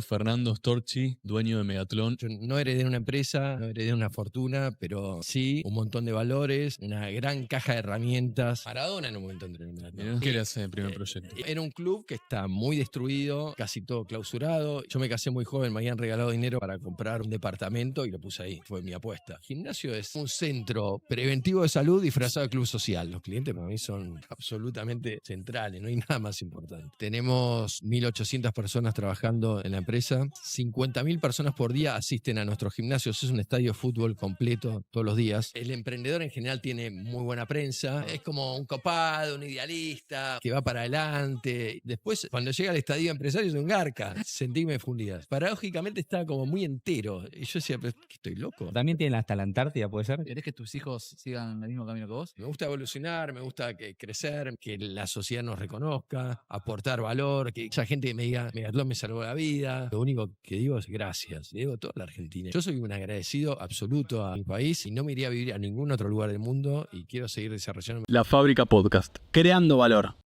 Fernando Storchi, dueño de Megatlón. Yo no heredé una empresa, no heredé una fortuna, pero sí un montón de valores, una gran caja de herramientas. Maradona en un momento entró en Megatlón. ¿Qué le hace el primer proyecto? Era un club que está muy destruido, casi todo clausurado. Yo me casé muy joven, me habían regalado dinero para comprar un departamento y lo puse ahí. Fue mi apuesta. Gimnasio es un centro preventivo de salud disfrazado de club social. Los clientes para mí son absolutamente centrales, no hay nada más importante. Tenemos 1.800 personas trabajando en la empresa. 50.000 personas por día asisten a nuestros gimnasios. Es un estadio de fútbol completo todos los días. El emprendedor en general tiene muy buena prensa. Es como un copado, un idealista que va para adelante. Después, cuando llega al estadio empresario, es un garca. Sentíme fundidas. Paradójicamente está como muy entero. Y yo decía, ¿pero qué, estoy loco? También tienen hasta la Antártida, ¿puede ser? ¿Querés que tus hijos sigan el mismo camino que vos? Me gusta evolucionar, me gusta crecer, que la sociedad nos reconozca, aportar valor, que esa gente me diga, Megatlón me salvó la vida. Lo único que digo es gracias. Le digo a toda la Argentina. Yo soy un agradecido absoluto a mi país y no me iría a vivir a ningún otro lugar del mundo y quiero seguir desarrollando. La Fábrica Podcast. Creando valor.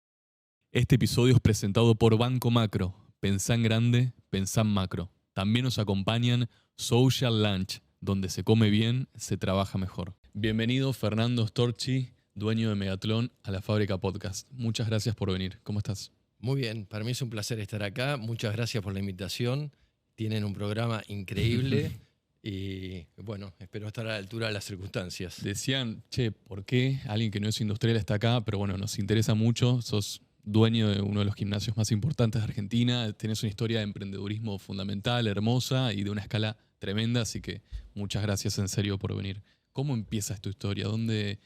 Este episodio es presentado por Banco Macro. Pensá en grande, pensá en macro. También nos acompañan Social Lunch, donde se come bien, se trabaja mejor. Bienvenido Fernando Storchi, dueño de Megatlón, a la Fábrica Podcast. Muchas gracias por venir. ¿Cómo estás? Muy bien, para mí es un placer estar acá. Muchas gracias por la invitación. Tienen un programa increíble y bueno, espero estar a la altura de las circunstancias. Decían, che, ¿por qué alguien que no es industrial está acá? Pero bueno, nos interesa mucho. Sos dueño de uno de los gimnasios más importantes de Argentina. Tenés una historia de emprendedurismo fundamental, hermosa y de una escala tremenda. Así que muchas gracias en serio por venir. ¿Cómo empieza tu historia?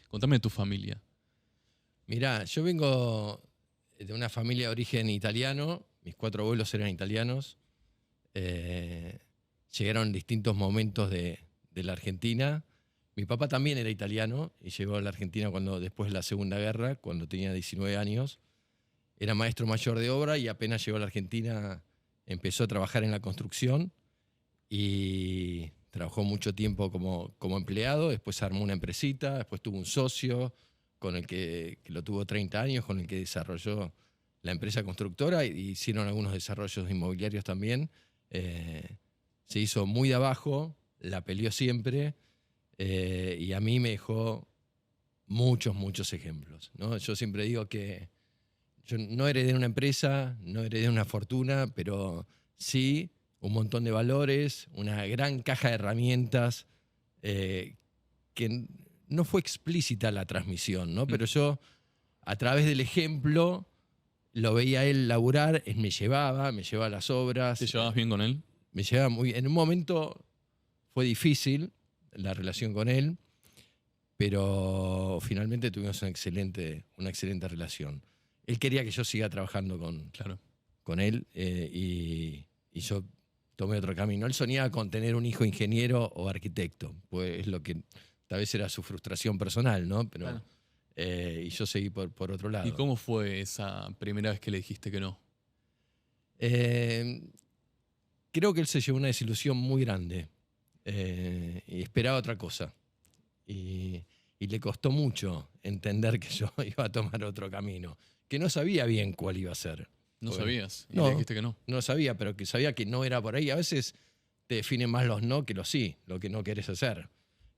Contame de tu familia. Mirá, yo vengo de una familia de origen italiano. Mis 4 abuelos eran italianos. Llegaron en distintos momentos de la Argentina. Mi papá también era italiano y llegó a la Argentina después de la Segunda Guerra, cuando tenía 19 años. Era maestro mayor de obra y apenas llegó a la Argentina empezó a trabajar en la construcción y trabajó mucho tiempo como empleado. Después armó una empresita, después tuvo un socio con el que lo tuvo 30 años, con el que desarrolló la empresa constructora y hicieron algunos desarrollos inmobiliarios también. Se hizo muy de abajo, la peleó siempre y a mí me dejó muchos ejemplos, ¿no? Yo siempre digo que yo no heredé una empresa, no heredé una fortuna, pero sí un montón de valores, una gran caja de herramientas que no fue explícita la transmisión, ¿no? Pero yo, a través del ejemplo, lo veía a él laburar, él me llevaba a las obras. ¿Te llevabas bien con él? Me llevaba muy bien. En un momento fue difícil la relación con él, pero finalmente tuvimos una excelente relación. Él quería que yo siga trabajando con él y yo tomé otro camino. Él soñaba con tener un hijo ingeniero o arquitecto, pues es lo que tal vez era su frustración personal, ¿no? Pero, Claro. Y yo seguí por otro lado. ¿Y cómo fue esa primera vez que le dijiste que no? Creo que él se llevó una desilusión muy grande y esperaba otra cosa. Y le costó mucho entender que yo iba a tomar otro camino, que no sabía bien cuál iba a ser. ¿No Porque- sabías? Y No. le dijiste que no. No sabía, pero que sabía que no era por ahí. A veces te definen más los no que los sí, lo que no querés hacer.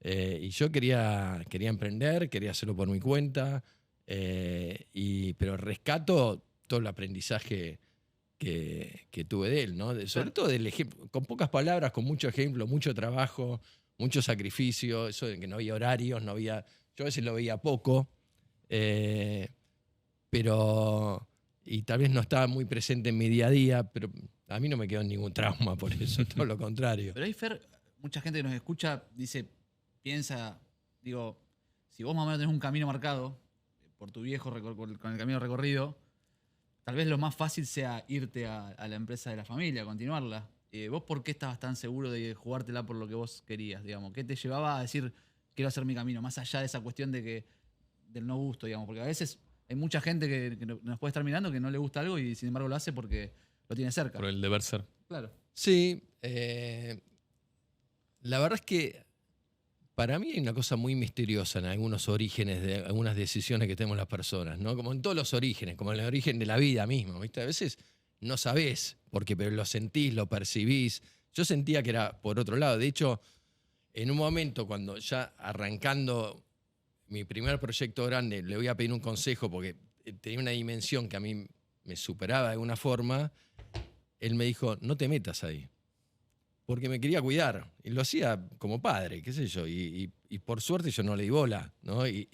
Y yo quería emprender, quería hacerlo por mi cuenta, pero rescato todo el aprendizaje que tuve de él, ¿no? Sobre todo del ejemplo, con pocas palabras, con mucho ejemplo, mucho trabajo, mucho sacrificio, eso de que no había horarios, yo a veces lo veía poco, pero y tal vez no estaba muy presente en mi día a día, pero a mí no me quedó ningún trauma por eso, todo lo contrario. Pero ahí, Fer, mucha gente que nos escucha piensa, digo, si vos más o menos tenés un camino marcado por tu viejo con el camino recorrido, tal vez lo más fácil sea irte a la empresa de la familia, continuarla. ¿Vos por qué estabas tan seguro de jugártela por lo que vos querías, digamos? ¿Qué te llevaba a decir, quiero hacer mi camino? Más allá de esa cuestión del no gusto, digamos. Porque a veces hay mucha gente que nos puede estar mirando que no le gusta algo y sin embargo lo hace porque lo tiene cerca. Por el deber ser. Claro. Sí, la verdad es que para mí hay una cosa muy misteriosa en algunos orígenes de algunas decisiones que tenemos las personas, ¿no? Como en todos los orígenes, como en el origen de la vida misma, ¿viste? A veces no sabés, pero lo sentís, lo percibís. Yo sentía que era por otro lado. De hecho, en un momento, cuando ya arrancando mi primer proyecto grande, le voy a pedir un consejo porque tenía una dimensión que a mí me superaba de alguna forma, él me dijo, no te metas ahí. Porque me quería cuidar. Y lo hacía como padre, qué sé yo. Y por suerte yo no le di bola, ¿no? Y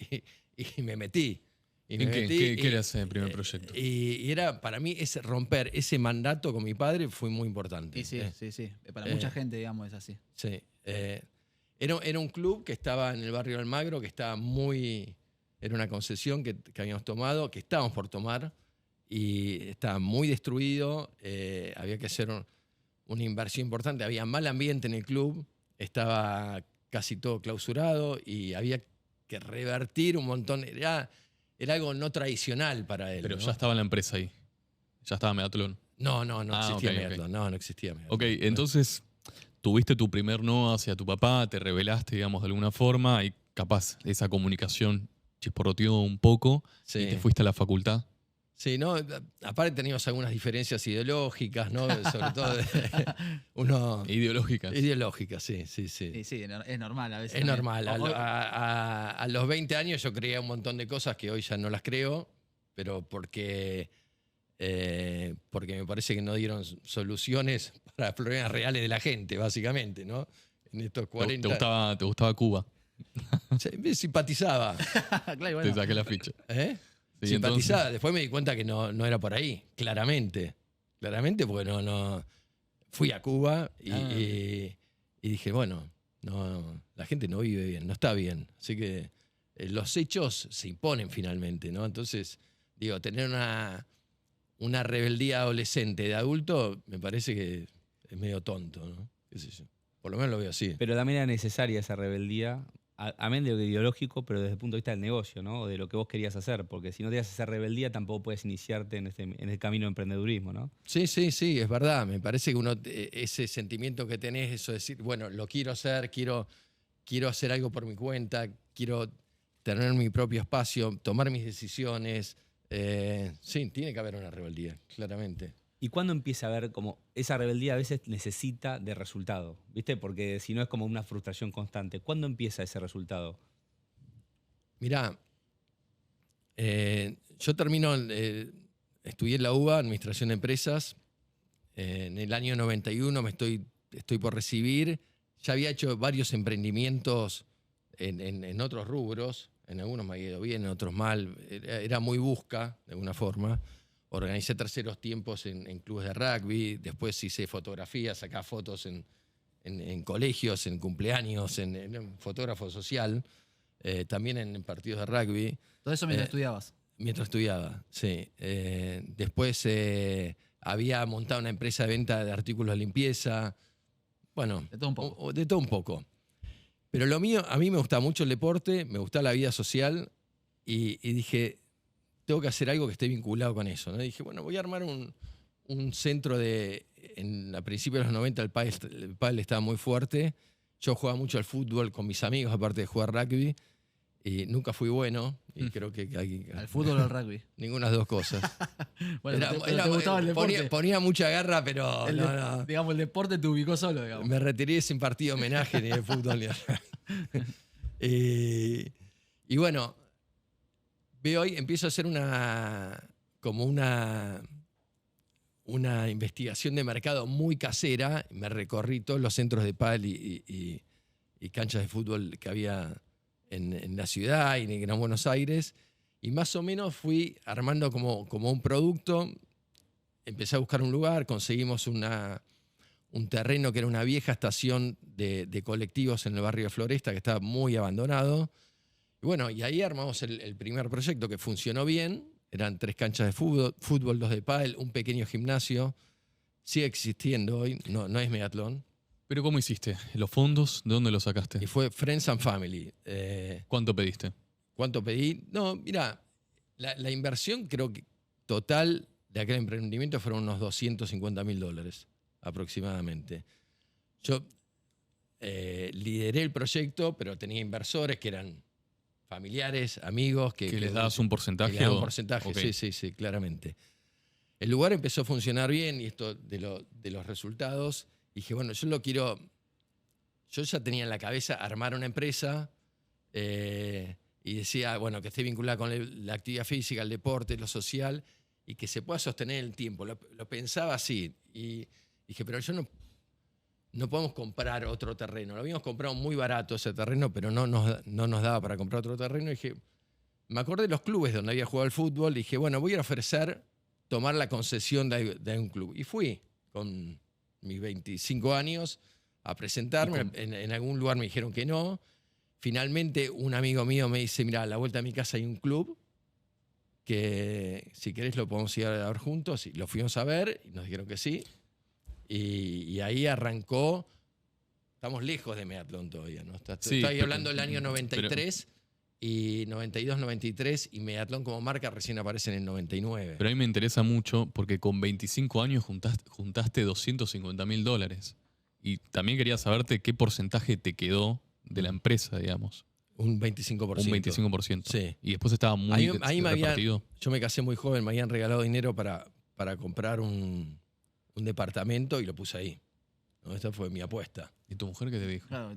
me metí. ¿Qué era ese primer proyecto? Y era, para mí, romper ese mandato con mi padre fue muy importante. Sí. Para mucha gente, digamos, es así. Sí. Era un club que estaba en el barrio de Almagro, que estaba era una concesión que habíamos tomado, que estábamos por tomar, y estaba muy destruido. Había que hacer una inversión importante. Había mal ambiente en el club, estaba casi todo clausurado y había que revertir un montón. Era algo no tradicional para él. Pero ¿no? ya estaba la empresa ahí. Ya estaba Megatlón. No existía ok. Megatlón. No existía Megatlón. Ok, entonces tuviste tu primer no hacia tu papá, te rebelaste, digamos, de alguna forma y capaz esa comunicación chisporroteó un poco Sí. y te fuiste a la facultad. Sí, no, aparte teníamos algunas diferencias ideológicas, ¿no? Sobre todo Ideológicas. ideológicas, sí. Sí, es normal a veces. Es también. normal. A los 20 años yo creía un montón de cosas que hoy ya no las creo, pero porque me parece que no dieron soluciones para problemas reales de la gente, básicamente, ¿no? En estos 40 ¿Te gustaba Cuba? me simpatizaba. Claro, bueno. Te saqué la ficha. Sí, Simpatizaba. entonces, Después me di cuenta que no era por ahí, claramente. Claramente, porque no fui a Cuba y dije, bueno, la gente no vive bien, no está bien. Así que los hechos se imponen finalmente, ¿no? Entonces, digo, tener una rebeldía adolescente de adulto me parece que es medio tonto, ¿no? ¿Qué sé yo? Por lo menos lo veo así. Pero también era necesaria esa rebeldía, amén de lo ideológico, pero desde el punto de vista del negocio, ¿no? O de lo que vos querías hacer, porque si no tenías esa rebeldía tampoco puedes iniciarte en el camino de emprendedurismo, ¿no? Sí, es verdad. Me parece que ese sentimiento que tenés, eso de decir, bueno, lo quiero hacer, quiero hacer algo por mi cuenta, quiero tener mi propio espacio, tomar mis decisiones. Sí, tiene que haber una rebeldía, claramente. ¿Y cuándo empieza a haber como esa rebeldía a veces necesita de resultado? ¿Viste? Porque si no es como una frustración constante. ¿Cuándo empieza ese resultado? Mirá, yo estudié en la UBA, Administración de Empresas. En el año 91 estoy por recibir. Ya había hecho varios emprendimientos en otros rubros. En algunos me ha ido bien, en otros mal. Era muy busca, de alguna forma. Organicé terceros tiempos en clubes de rugby. Después hice fotografía, sacaba fotos en colegios, en cumpleaños, en fotógrafo social. También en partidos de rugby. Todo eso mientras estudiabas. Mientras estudiaba, sí. Después había montado una empresa de venta de artículos de limpieza. Bueno, De todo un poco. de todo un poco. Pero lo mío, a mí me gusta mucho el deporte, me gusta la vida social y dije, tengo que hacer algo que esté vinculado con eso, ¿no? Y dije, bueno, voy a armar un centro a principios de los 90 el pádel estaba muy fuerte. Yo jugaba mucho al fútbol con mis amigos, aparte de jugar rugby. Y nunca fui bueno. Y creo que ¿Al fútbol o al rugby? Ninguna de las dos cosas. Bueno, te gustaba el deporte. Ponía mucha garra, pero no. Digamos, el deporte te ubicó solo, digamos. Me retiré sin partido homenaje ni de fútbol ni de rugby. Y bueno, veo hoy, empiezo a hacer una investigación de mercado muy casera. Me recorrí todos los centros de pádel y canchas de fútbol que había en la ciudad y en Gran Buenos Aires, y más o menos fui armando como un producto. Empecé a buscar un lugar, conseguimos un terreno que era una vieja estación de colectivos en el barrio de Floresta, que estaba muy abandonado. Y bueno, y ahí armamos el primer proyecto que funcionó bien. Eran 3 canchas de fútbol, 2 de pádel, un pequeño gimnasio. Sigue existiendo hoy, no es Megatlón. ¿Pero cómo hiciste? ¿Los fondos? ¿De dónde los sacaste? Y fue Friends and Family. ¿Cuánto pediste? ¿Cuánto pedí? No, mira, la inversión creo que total de aquel emprendimiento fueron unos $250.000 aproximadamente. Yo lideré el proyecto, pero tenía inversores que eran familiares, amigos. ¿Que les dabas un porcentaje? Que les daba un porcentaje, Ok. sí, claramente. El lugar empezó a funcionar bien y esto de los resultados. Dije, bueno, yo ya tenía en la cabeza armar una empresa y decía, bueno, que esté vinculada con la actividad física, el deporte, lo social y que se pueda sostener en el tiempo. Lo pensaba así y dije, pero no podemos comprar otro terreno. Lo habíamos comprado muy barato ese terreno, pero no nos daba para comprar otro terreno. Y dije, me acordé de los clubes donde había jugado al fútbol. Dije, bueno, voy a ofrecer tomar la concesión de un club. Y fui con mis 25 años a presentarme. En algún lugar me dijeron que no. Finalmente un amigo mío me dice, mira, a la vuelta de mi casa hay un club que si querés lo podemos ir a ver juntos. Y lo fuimos a ver y nos dijeron que sí. Y ahí arrancó. Estamos lejos de Meatlón todavía, ¿no? Estoy hablando del año 93 y 92, 93 y Meatlón como marca recién aparece en el 99. Pero a mí me interesa mucho porque con 25 años juntaste $250.000. Y también quería saberte qué porcentaje te quedó de la empresa, digamos. Un 25%. Un 25%. Sí. Y después estaba muy Ahí repartido. yo me casé muy joven, me habían regalado dinero para comprar un departamento y lo puse ahí. ¿No? Esta fue mi apuesta. ¿Y tu mujer qué te dijo? Claro,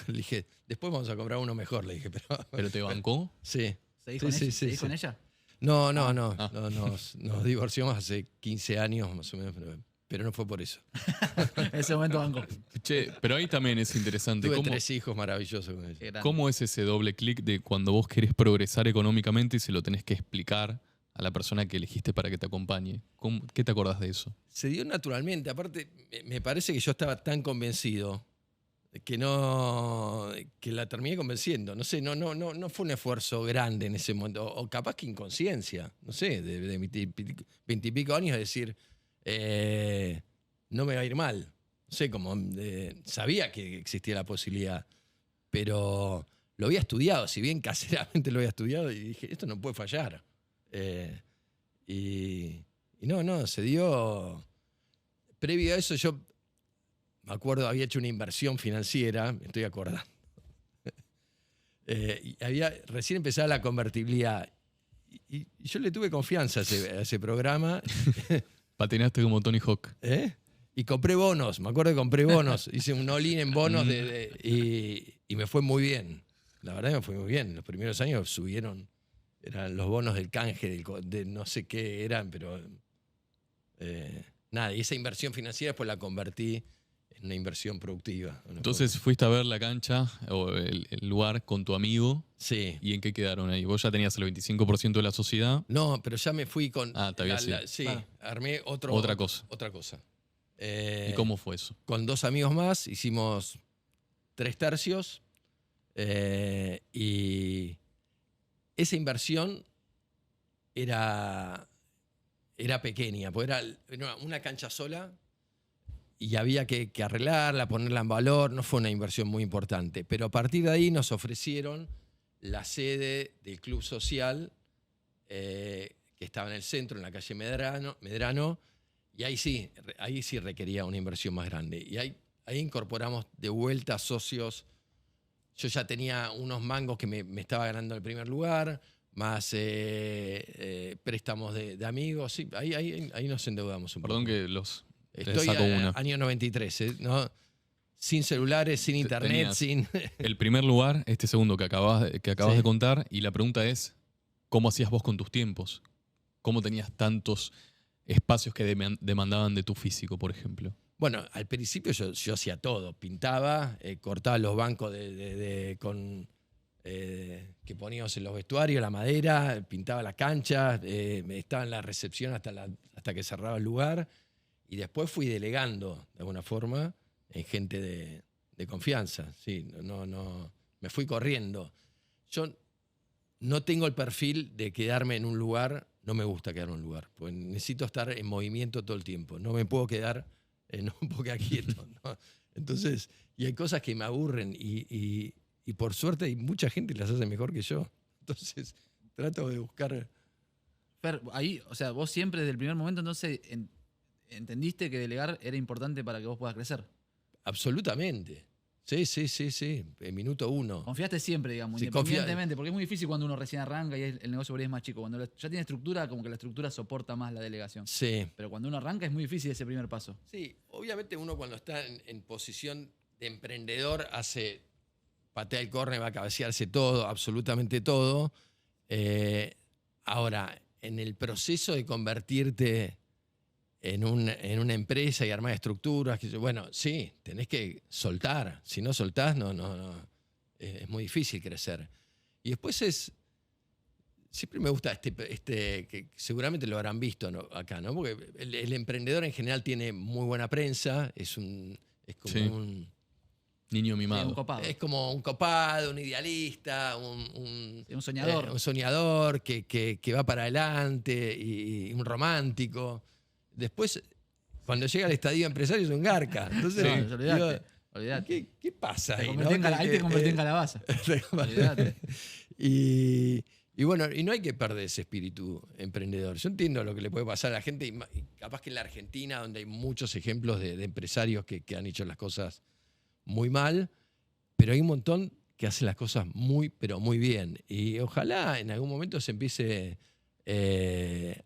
Le dije, después vamos a comprar uno mejor, le dije. ¿Pero te bancó? Sí. ¿Seguís con ella? No, nos divorciamos hace 15 años más o menos, pero no fue por eso. En ese momento banco. Che, pero ahí también es interesante. Tuve 3 hijos maravillosos con ella. ¿Cómo es ese doble clic de cuando vos querés progresar económicamente y se lo tenés que explicar a la persona que elegiste para que te acompañe? ¿Qué te acordás de eso? Se dio naturalmente. Aparte, me parece que yo estaba tan convencido que la terminé convenciendo. No sé, no fue un esfuerzo grande en ese momento. O capaz que inconsciencia. No sé, de 20 y pico años, decir, no me va a ir mal. No sé, como sabía que existía la posibilidad, pero lo había estudiado. Si bien caseramente lo había estudiado, y dije, esto no puede fallar. Y no, se dio. Previo a eso, yo me acuerdo, había hecho una inversión financiera, me estoy acordando. Y recién empezaba la convertibilidad. Y yo le tuve confianza a ese programa. Patinaste como Tony Hawk. Y compré bonos, me acuerdo que compré bonos. Hice un all-in en bonos y me fue muy bien. La verdad me fue muy bien. Los primeros años subieron. Eran los bonos del canje, de no sé qué eran, pero nada. Y esa inversión financiera después la convertí en una inversión productiva. Entonces fuiste a ver la cancha o el lugar con tu amigo. Sí. ¿Y en qué quedaron ahí? Vos ya tenías el 25% de la sociedad. No, pero ya me fui con... todavía sí. Sí, armé otra cosa. ¿Y cómo fue eso? Con 2 amigos más hicimos 3 tercios y esa inversión era pequeña, porque era una cancha sola y había que arreglarla, ponerla en valor. No fue una inversión muy importante, pero a partir de ahí nos ofrecieron la sede del club social que estaba en el centro, en la calle Medrano, y ahí sí requería una inversión más grande. Y ahí incorporamos de vuelta socios. Yo ya tenía unos mangos que me estaba ganando en el primer lugar, más préstamos de amigos. Sí, ahí nos endeudamos un poco. Perdón que Estoy saco una. Año 93, ¿no? Sin celulares, sin internet, sin... El primer lugar, este segundo que acabas de contar, y la pregunta es, ¿cómo hacías vos con tus tiempos? ¿Cómo tenías tantos espacios que demandaban de tu físico, por ejemplo? Bueno, al principio yo hacía todo. Pintaba, cortaba los bancos que poníamos en los vestuarios, la madera, pintaba las canchas, estaba en la recepción hasta que cerraba el lugar. Y después fui delegando, de alguna forma, en gente de confianza. Sí, me fui corriendo. Yo no tengo el perfil de quedarme en un lugar, no me gusta quedarme en un lugar, porque necesito estar en movimiento todo el tiempo. No me puedo quedar quieto, ¿no? Entonces, y hay cosas que me aburren y por suerte hay mucha gente que las hace mejor que yo. Entonces, trato de buscar... Fer, ahí, o sea, vos siempre desde el primer momento entonces entendiste que delegar era importante para que vos puedas crecer. Absolutamente. Sí. En minuto 1. Confiaste siempre, digamos, Sí, independientemente, porque es muy difícil cuando uno recién arranca y el negocio por ahí es más chico. Cuando ya tiene estructura, como que la estructura soporta más la delegación. Sí. Pero cuando uno arranca es muy difícil ese primer paso. Sí, obviamente uno cuando está en posición de emprendedor patea el córner, va a cabecearse todo, absolutamente todo. Ahora, en el proceso de convertirte en una empresa y armar estructuras, bueno, sí, tenés que soltar. Si no soltás, no, es muy difícil crecer. Y después siempre me gusta que seguramente lo habrán visto, ¿no? Acá, ¿no? Porque el emprendedor en general tiene muy buena prensa, es como Sí. un Niño mimado. Un copado. Es como un copado, un idealista, un soñador. un soñador que va para adelante y un romántico. Después, cuando llega al estadio empresario, es un garca. Entonces, No, olvidate. ¿qué pasa ahí? Ahí te convertí en calabaza. Olvidate. Y bueno, y no hay que perder ese espíritu emprendedor. Yo entiendo lo que le puede pasar a la gente, y capaz que en la Argentina, donde hay muchos ejemplos de empresarios que han hecho las cosas muy mal, pero hay un montón que hacen las cosas muy, pero muy bien. Y ojalá en algún momento se empiece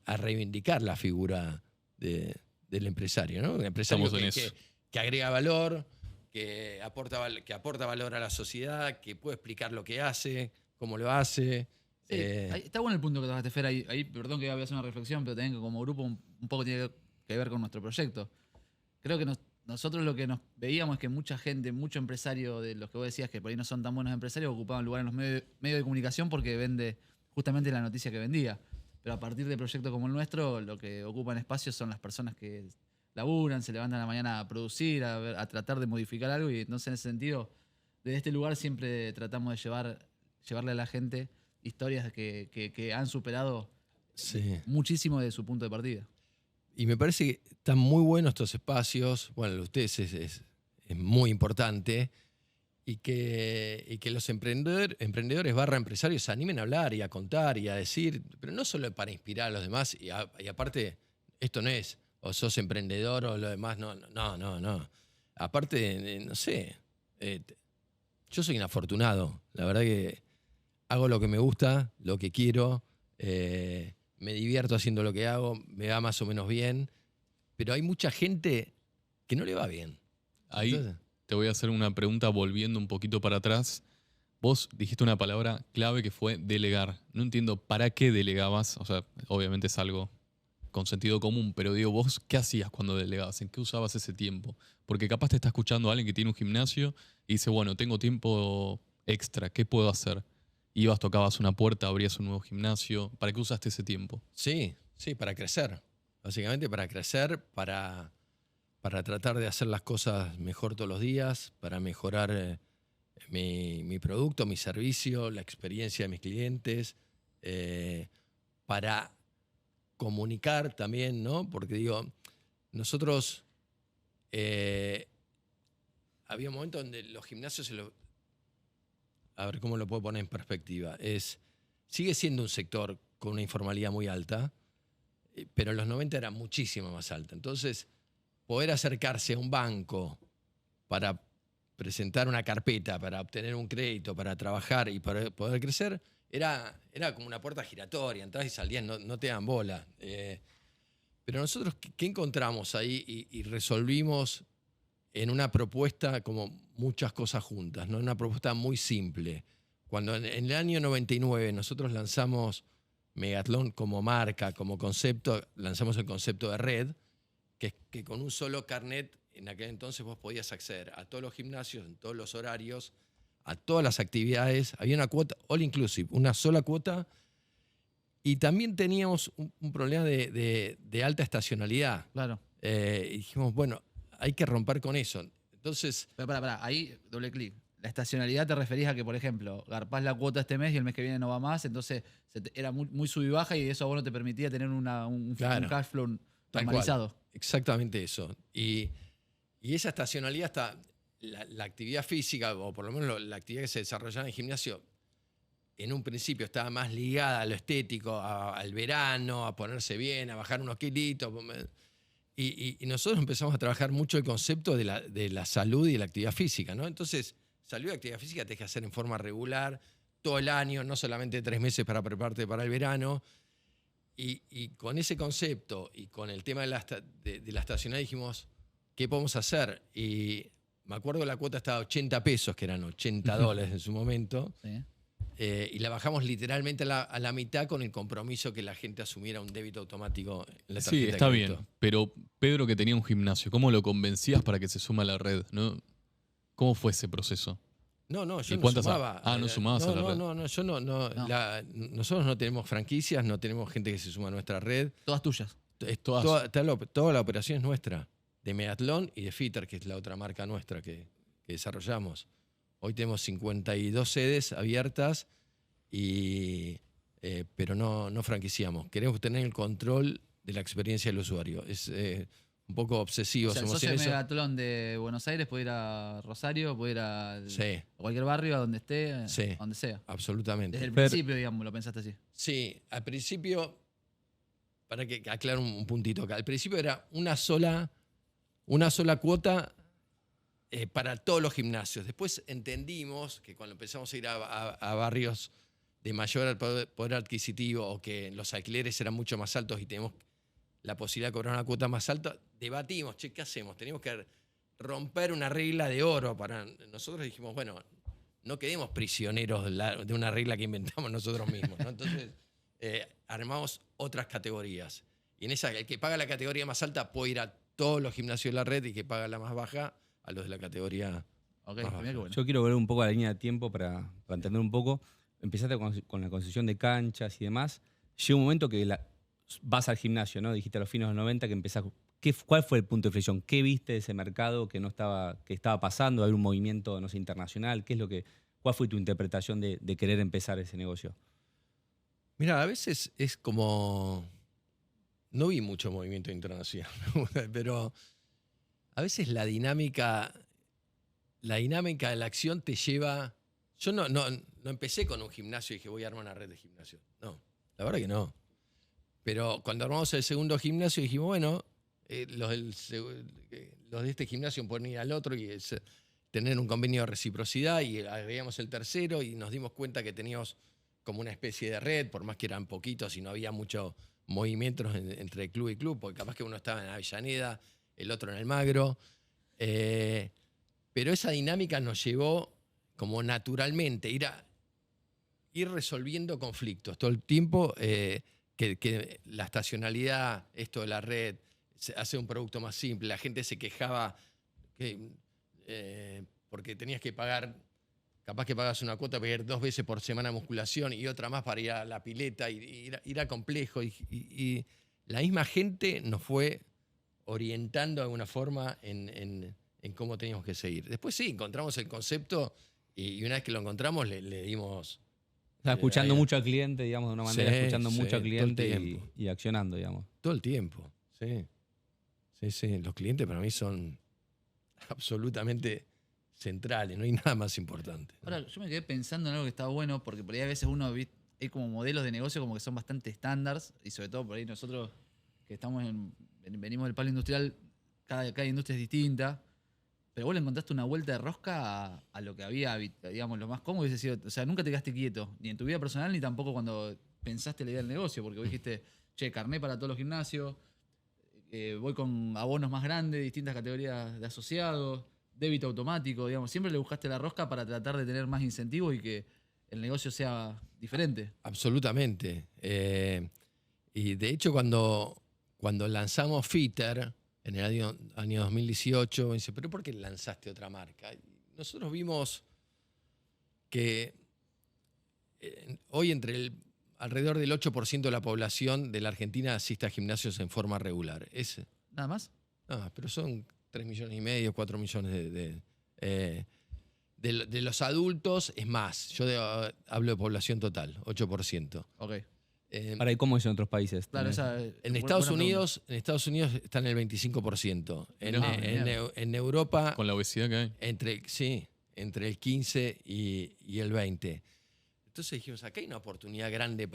a reivindicar la figura del empresario, ¿no? Un empresario Estamos en eso. que agrega valor, que aporta valor a la sociedad, que puede explicar lo que hace, cómo lo hace. Sí, está bueno el punto que tocaste, Fer. Ahí, perdón que voy a hacer una reflexión, pero también que como grupo un poco tiene que ver con nuestro proyecto. Creo que nosotros lo que nos veíamos es que mucha gente, mucho empresario de los que vos decías que por ahí no son tan buenos empresarios, ocupaban lugar en los medios de comunicación porque vende justamente la noticia que vendía. Pero a partir de proyectos como el nuestro, lo que ocupan espacios son las personas que laburan, se levantan a la mañana a producir, a tratar de modificar algo. Y entonces en ese sentido, desde este lugar siempre tratamos de llevarle a la gente historias que han superado Sí. muchísimo de su punto de partida. Y me parece que están muy buenos estos espacios. Bueno, el de ustedes es muy importante. Y que los emprendedores / empresarios se animen a hablar y a contar y a decir, pero no solo para inspirar a los demás. Y aparte, esto no es o sos emprendedor o lo demás. No. Aparte, no sé. Yo soy un afortunado. La verdad que hago lo que me gusta, lo que quiero. Me divierto haciendo lo que hago, me va más o menos bien, pero hay mucha gente que no le va bien. Ahí Entonces, te voy a hacer una pregunta volviendo un poquito para atrás. Vos dijiste una palabra clave que fue delegar. No entiendo para qué delegabas. O sea, obviamente es algo con sentido común, pero digo, vos, ¿qué hacías cuando delegabas? ¿En qué usabas ese tiempo? Porque capaz te está escuchando alguien que tiene un gimnasio y dice, bueno, tengo tiempo extra, ¿qué puedo hacer? Ibas, tocabas una puerta, abrías un nuevo gimnasio. ¿Para qué usaste ese tiempo? sí, para crecer. Básicamente para crecer, para tratar de hacer las cosas mejor todos los días, para mejorar mi producto, mi servicio, la experiencia de mis clientes, para comunicar también, ¿no? Porque digo, nosotros había un momento donde los gimnasios a ver cómo lo puedo poner en perspectiva. Sigue siendo un sector con una informalidad muy alta, pero en los 90 era muchísimo más alta. Entonces, poder acercarse a un banco para presentar una carpeta, para obtener un crédito, para trabajar y para poder crecer, era como una puerta giratoria. Entrás y salías, no te dan bola. Pero nosotros, ¿qué encontramos ahí? Y resolvimos en una propuesta como muchas cosas juntas, ¿no? Una propuesta muy simple. Cuando en el año 99 nosotros lanzamos Megatlón como marca, como concepto, lanzamos el concepto de red, que con un solo carnet en aquel entonces vos podías acceder a todos los gimnasios, en todos los horarios, a todas las actividades. Había una cuota all inclusive, una sola cuota. Y también teníamos un problema de alta estacionalidad. Claro. Y dijimos, bueno, hay que romper con eso. Entonces, Pero pará, ahí doble clic. La estacionalidad te referís a que, por ejemplo, garpás la cuota este mes y el mes que viene no va más, entonces era muy sub y baja y eso a vos no te permitía tener un Claro. cash flow Tal normalizado. cual. Exactamente eso. Y esa estacionalidad está, la actividad física, o por lo menos la actividad que se desarrollaba en el gimnasio, en un principio estaba más ligada a lo estético, al verano, a ponerse bien, a bajar unos kilitos. Y nosotros empezamos a trabajar mucho el concepto de la salud y de la actividad física, ¿no? Entonces, salud y actividad física tenés que hacer en forma regular, todo el año, no solamente 3 meses para prepararte para el verano. Y con ese concepto y con el tema de la estacionalidad dijimos, ¿qué podemos hacer? Y me acuerdo que la cuota estaba a 80 pesos, que eran $80 en su momento. Sí. Y la bajamos literalmente a la mitad con el compromiso que la gente asumiera un débito automático en la tarjeta Sí, de está crédito. bien. Pero Pedro, que tenía un gimnasio, ¿cómo lo convencías para que se suma a la red? ¿No? ¿Cómo fue ese proceso? No, yo ¿Y no cuántas? sumaba. No sumabas a la red. Yo no. Nosotros no tenemos franquicias, no tenemos gente que se suma a nuestra red. Todas tuyas. Todas. Toda la operación es nuestra, de Meatlón y de Fitter, que es la otra marca nuestra que desarrollamos. Hoy tenemos 52 sedes abiertas, pero no franquiciamos. Queremos tener el control de la experiencia del usuario. Es un poco obsesivo. O sea, el somos socio en de eso. Megatlón de Buenos Aires puede ir a Rosario, puede ir a Sí, cualquier barrio, a donde esté, Sí. a donde sea. absolutamente. Desde el Pero- principio, digamos, lo pensaste así. Sí, al principio, para que aclare un puntito acá, al principio era una sola cuota para todos los gimnasios. Después entendimos que cuando empezamos a ir a barrios de mayor poder adquisitivo o que los alquileres eran mucho más altos y tenemos la posibilidad de cobrar una cuota más alta, debatimos, che, ¿qué hacemos? Teníamos que romper una regla de oro. Nosotros dijimos, bueno, no quedemos prisioneros de una regla que inventamos nosotros mismos, ¿no? Entonces armamos otras categorías. Y en esa, el que paga la categoría más alta puede ir a todos los gimnasios de la red y que paga la más baja a los de la categoría. Ok, Ajá. mirá qué bueno. Yo quiero volver un poco a la línea de tiempo para entender un poco. Empezaste con la construcción de canchas y demás. Llega un momento que vas al gimnasio, ¿no? Dijiste a los fines de los 90 que empezás. ¿Cuál fue el punto de inflexión? ¿Qué viste de ese mercado que estaba pasando? ¿Hay un movimiento, no sé, internacional? ¿Cuál fue tu interpretación de querer empezar ese negocio? Mira, a veces es como... No vi mucho movimiento internacional, pero a veces la dinámica de la acción te lleva... Yo no empecé con un gimnasio y dije voy a armar una red de gimnasio. No, la verdad que no. Pero cuando armamos el segundo gimnasio dijimos, bueno, los de este gimnasio pueden ir al otro y tener un convenio de reciprocidad, y agregamos el tercero y nos dimos cuenta que teníamos como una especie de red, por más que eran poquitos y no había mucho movimientos entre club y club, porque capaz que uno estaba en Avellaneda, el otro en Almagro. Pero esa dinámica nos llevó como naturalmente ir resolviendo conflictos todo el tiempo, que la estacionalidad, esto de la red, hace un producto más simple. La gente se quejaba porque tenías que pagar, capaz que pagas una cuota para ir 2 veces por semana a musculación y otra más para ir a la pileta, y era complejo. Y la misma gente nos fue orientando de alguna forma en cómo teníamos que seguir. Después sí, encontramos el concepto y una vez que lo encontramos le dimos... O sea, escuchando ahí- mucho al cliente, digamos, de una manera, Sí, escuchando sí, mucho al todo el cliente tiempo. y accionando, digamos. Todo el tiempo, sí. Sí. Los clientes para mí son absolutamente centrales, no hay nada más importante. Ahora, yo me quedé pensando en algo que está bueno, porque por ahí a veces hay como modelos de negocio como que son bastante estándares, y sobre todo por ahí nosotros que venimos del palo industrial, cada industria es distinta, pero vos le encontraste una vuelta de rosca a lo que había, digamos, lo más cómodo hubiese sido, o sea, nunca te quedaste quieto, ni en tu vida personal, ni tampoco cuando pensaste la idea del negocio, porque vos dijiste, che, carné para todos los gimnasios, voy con abonos más grandes, distintas categorías de asociados, débito automático, digamos, siempre le buscaste la rosca para tratar de tener más incentivos y que el negocio sea diferente. Absolutamente. Y de hecho cuando lanzamos Fitter en el año 2018, me dice, ¿pero por qué lanzaste otra marca? Y nosotros vimos que hoy alrededor del 8% de la población de la Argentina asiste a gimnasios en forma regular. ¿Nada más? Pero son 3,5 millones, 4 millones de los adultos, es más. Yo hablo de población total, 8%. Ok. Ahora, ¿y cómo es en otros países? Claro, Tenés- En Estados Unidos está en el 25%. En Europa, Con la obesidad que hay. entre el 15 y el 20%. Entonces dijimos, acá hay una oportunidad grande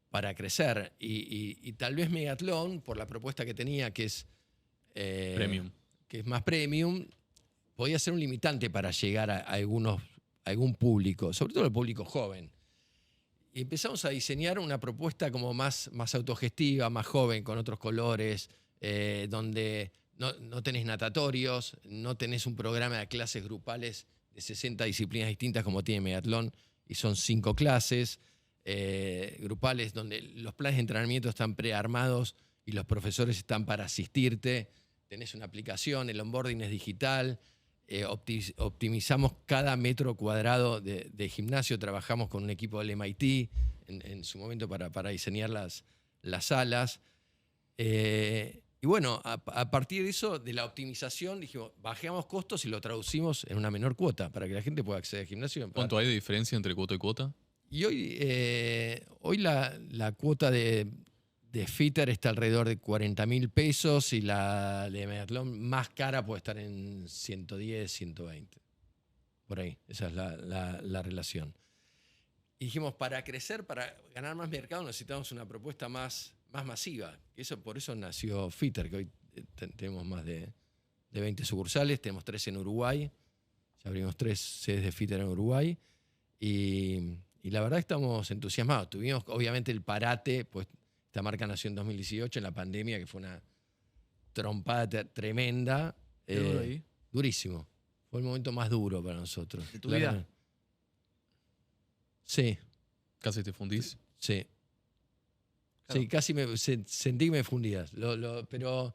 para crecer. Y tal vez Megatlón, por la propuesta que tenía, que es Premium. que es más premium, podía ser un limitante para llegar a algún público, sobre todo el público joven. Y empezamos a diseñar una propuesta como más autogestiva, más joven, con otros colores, donde no tenés natatorios, no tenés un programa de clases grupales de 60 disciplinas distintas como tiene Megatlón, y son 5 clases grupales donde los planes de entrenamiento están prearmados y los profesores están para asistirte. Tenés una aplicación, el onboarding es digital, optimizamos cada metro cuadrado de gimnasio, trabajamos con un equipo del MIT en su momento para diseñar las salas. Y bueno, a partir de eso, de la optimización, dijimos, bajemos costos y lo traducimos en una menor cuota para que la gente pueda acceder al gimnasio. ¿Cuánto hay de diferencia entre cuota y cuota? Y hoy la cuota de Fitter está alrededor de 40.000 pesos y la de Megatlón más cara puede estar en 110, 120. Por ahí, esa es la relación. Y dijimos, para crecer, para ganar más mercado, necesitamos una propuesta más masiva. Por eso nació Fitter, que hoy tenemos más de 20 sucursales, tenemos 3 en Uruguay, ya abrimos 3 sedes de Fitter en Uruguay, y la verdad estamos entusiasmados. Tuvimos obviamente el parate, pues esta marca nació en 2018, en la pandemia, que fue una trompada tremenda. ¿Qué duro ahí? Durísimo. Fue el momento más duro para nosotros. ¿De tu vida? Sí, ¿Casi te fundís? sí. Claro. Sí, casi sentí que me fundías. Pero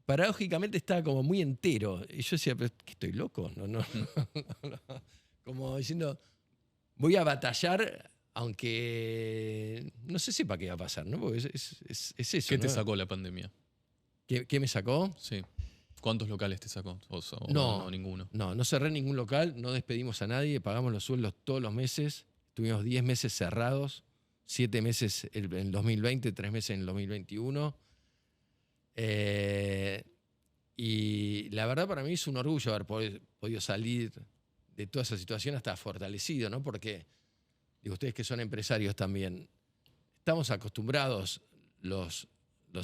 paradójicamente estaba como muy entero. Y yo decía, ¿pero qué estoy loco? No. Como diciendo, voy a batallar, aunque no sé si para qué va a pasar, ¿no? Porque es eso. ¿Qué te ¿no? sacó la pandemia? ¿Qué me sacó? Sí. ¿Cuántos locales te sacó? O No. ninguno. No cerré ningún local, no despedimos a nadie, pagamos los sueldos todos los meses. Tuvimos 10 meses cerrados, 7 meses en el 2020, 3 meses en el 2021. Y la verdad para mí es un orgullo haber podido salir de toda esa situación hasta fortalecido, ¿no? Porque, digo, ustedes que son empresarios también, estamos acostumbrados los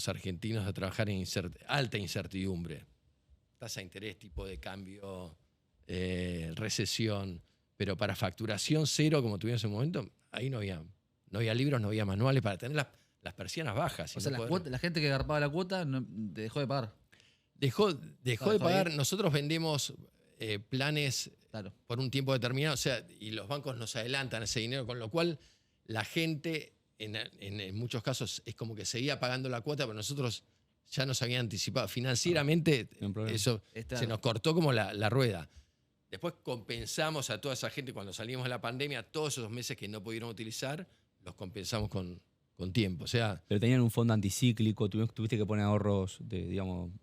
argentinos a trabajar en alta incertidumbre. Tasa de interés, tipo de cambio, recesión, pero para facturación cero, como tuvimos en ese momento, ahí no había libros, no había manuales para tener las persianas bajas. O sea, la gente que agarpaba la cuota dejó de pagar. Dejó de pagar. Nosotros vendemos planes Claro. por un tiempo determinado, o sea, y los bancos nos adelantan ese dinero, con lo cual la gente, en muchos casos, es como que seguía pagando la cuota, pero nosotros ya nos habían anticipado. Financieramente, eso se nos cortó como la rueda. Después compensamos a toda esa gente cuando salimos de la pandemia, todos esos meses que no pudieron utilizar, los compensamos con tiempo. O sea, Pero tenían un fondo anticíclico, tuviste que poner ahorros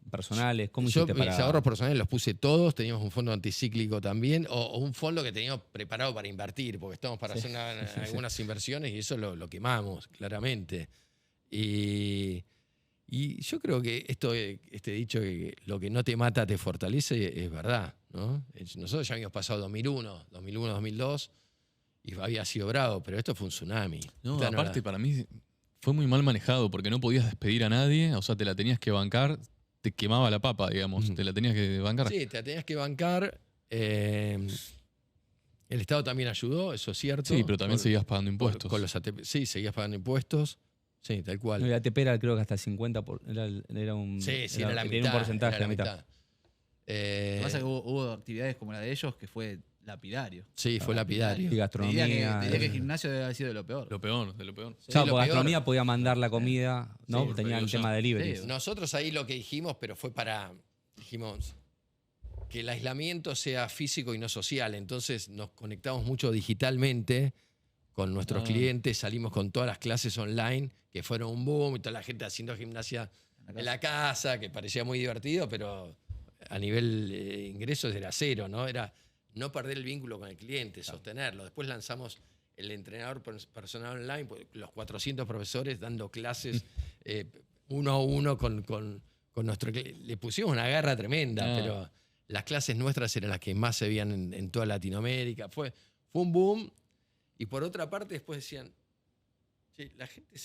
personales. ¿Cómo hiciste mis para...? ahorros personales los puse todos, teníamos un fondo anticíclico también, o un fondo que teníamos preparado para invertir, porque estamos para hacer algunas inversiones y eso lo quemamos, claramente. Y yo creo que este dicho que lo que no te mata te fortalece es verdad, ¿no? Nosotros ya habíamos pasado 2001, 2002, y había sido bravo, pero esto fue un tsunami. No, aparte para mí fue muy mal manejado porque no podías despedir a nadie, o sea, te la tenías que bancar, te quemaba la papa, digamos, te la tenías que bancar. Sí, te la tenías que bancar. El Estado también ayudó, eso es cierto. Sí, pero también seguías pagando impuestos. Con los ATP, sí, seguías pagando impuestos. Sí, tal cual. No, el ATP era creo que hasta el 50%, era un, Sí, era la tenía mitad. un porcentaje, era la mitad. Lo que pasa es que hubo actividades como la de ellos que fue lapidario. Sí, fue lapidario. Y gastronomía. Diría que el gimnasio debe haber sido de lo peor. Lo peor, de lo peor. Sí, Claro, lo porque peor. gastronomía podía mandar la comida, ¿no? Sí, Tenía pero el ya- tema de deliveries. Sí. Nosotros ahí lo que dijimos, pero fue dijimos que el aislamiento sea físico y no social. Entonces nos conectamos mucho digitalmente con nuestros clientes, salimos con todas las clases online, que fueron un boom, y toda la gente haciendo gimnasia en la casa, que parecía muy divertido, pero a nivel ingresos era cero, ¿no? Era no perder el vínculo con el cliente, sostenerlo. Después lanzamos el entrenador personal online, pues, los 400 profesores dando clases uno a uno con nuestro cliente. Le pusimos una garra tremenda, pero las clases nuestras eran las que más se veían en toda Latinoamérica. Fue un boom. Y por otra parte, después decían, Sí, la gente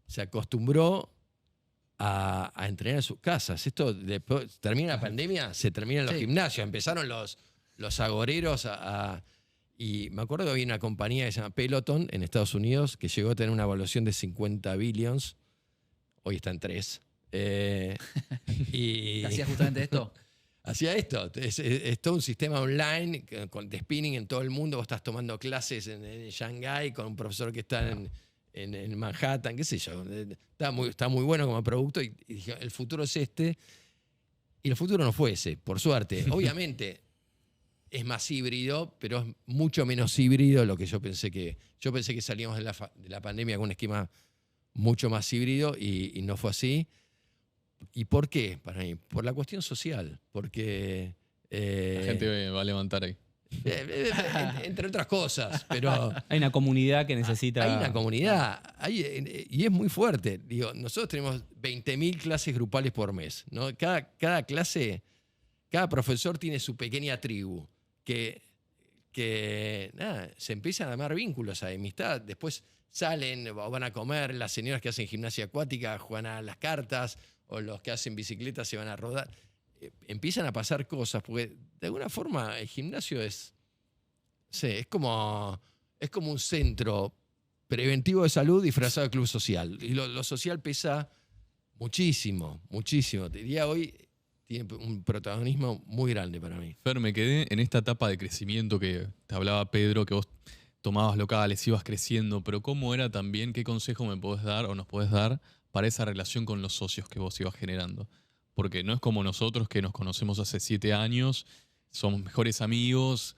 se acostumbró a entrenar en sus casas. Esto después, termina la pandemia, se terminan los Sí. gimnasios, empezaron los agoreros y me acuerdo que había una compañía que se llama Peloton en Estados Unidos que llegó a tener una evaluación de 50 billions, hoy está en 3. Y ¿Que hacía justamente esto? hacía esto, es todo un sistema online de spinning en todo el mundo. Vos estás tomando clases en Shanghái con un profesor que está en Manhattan, qué sé yo. Está muy bueno como producto y dije, el futuro es este. Y el futuro no fue ese, por suerte. Obviamente es más híbrido, pero es mucho menos híbrido de lo que yo pensé que... Yo pensé que salíamos de la pandemia con un esquema mucho más híbrido y no fue así. ¿Y por qué? Para mí, por la cuestión social, porque... La gente va a levantar ahí. entre otras cosas, pero Hay una comunidad que necesita... hay una comunidad y es muy fuerte. Digo, nosotros tenemos 20.000 clases grupales por mes, ¿no? Cada clase, cada profesor tiene su pequeña tribu que nada, se empiezan a armar vínculos, a amistad. Después salen o van a comer, las señoras que hacen gimnasia acuática juegan a las cartas, o los que hacen bicicleta se van a rodar. Empiezan a pasar cosas, porque de alguna forma el gimnasio es como un centro preventivo de salud disfrazado de club social. Y lo social pesa muchísimo, muchísimo. Te diría hoy tiene un protagonismo muy grande para mí. Fer, me quedé en esta etapa de crecimiento que te hablaba Pedro, que vos tomabas locales, ibas creciendo, pero ¿cómo era también, qué consejo me podés dar o nos podés dar para esa relación con los socios que vos ibas generando? Porque no es como nosotros que nos conocemos hace 7 años, somos mejores amigos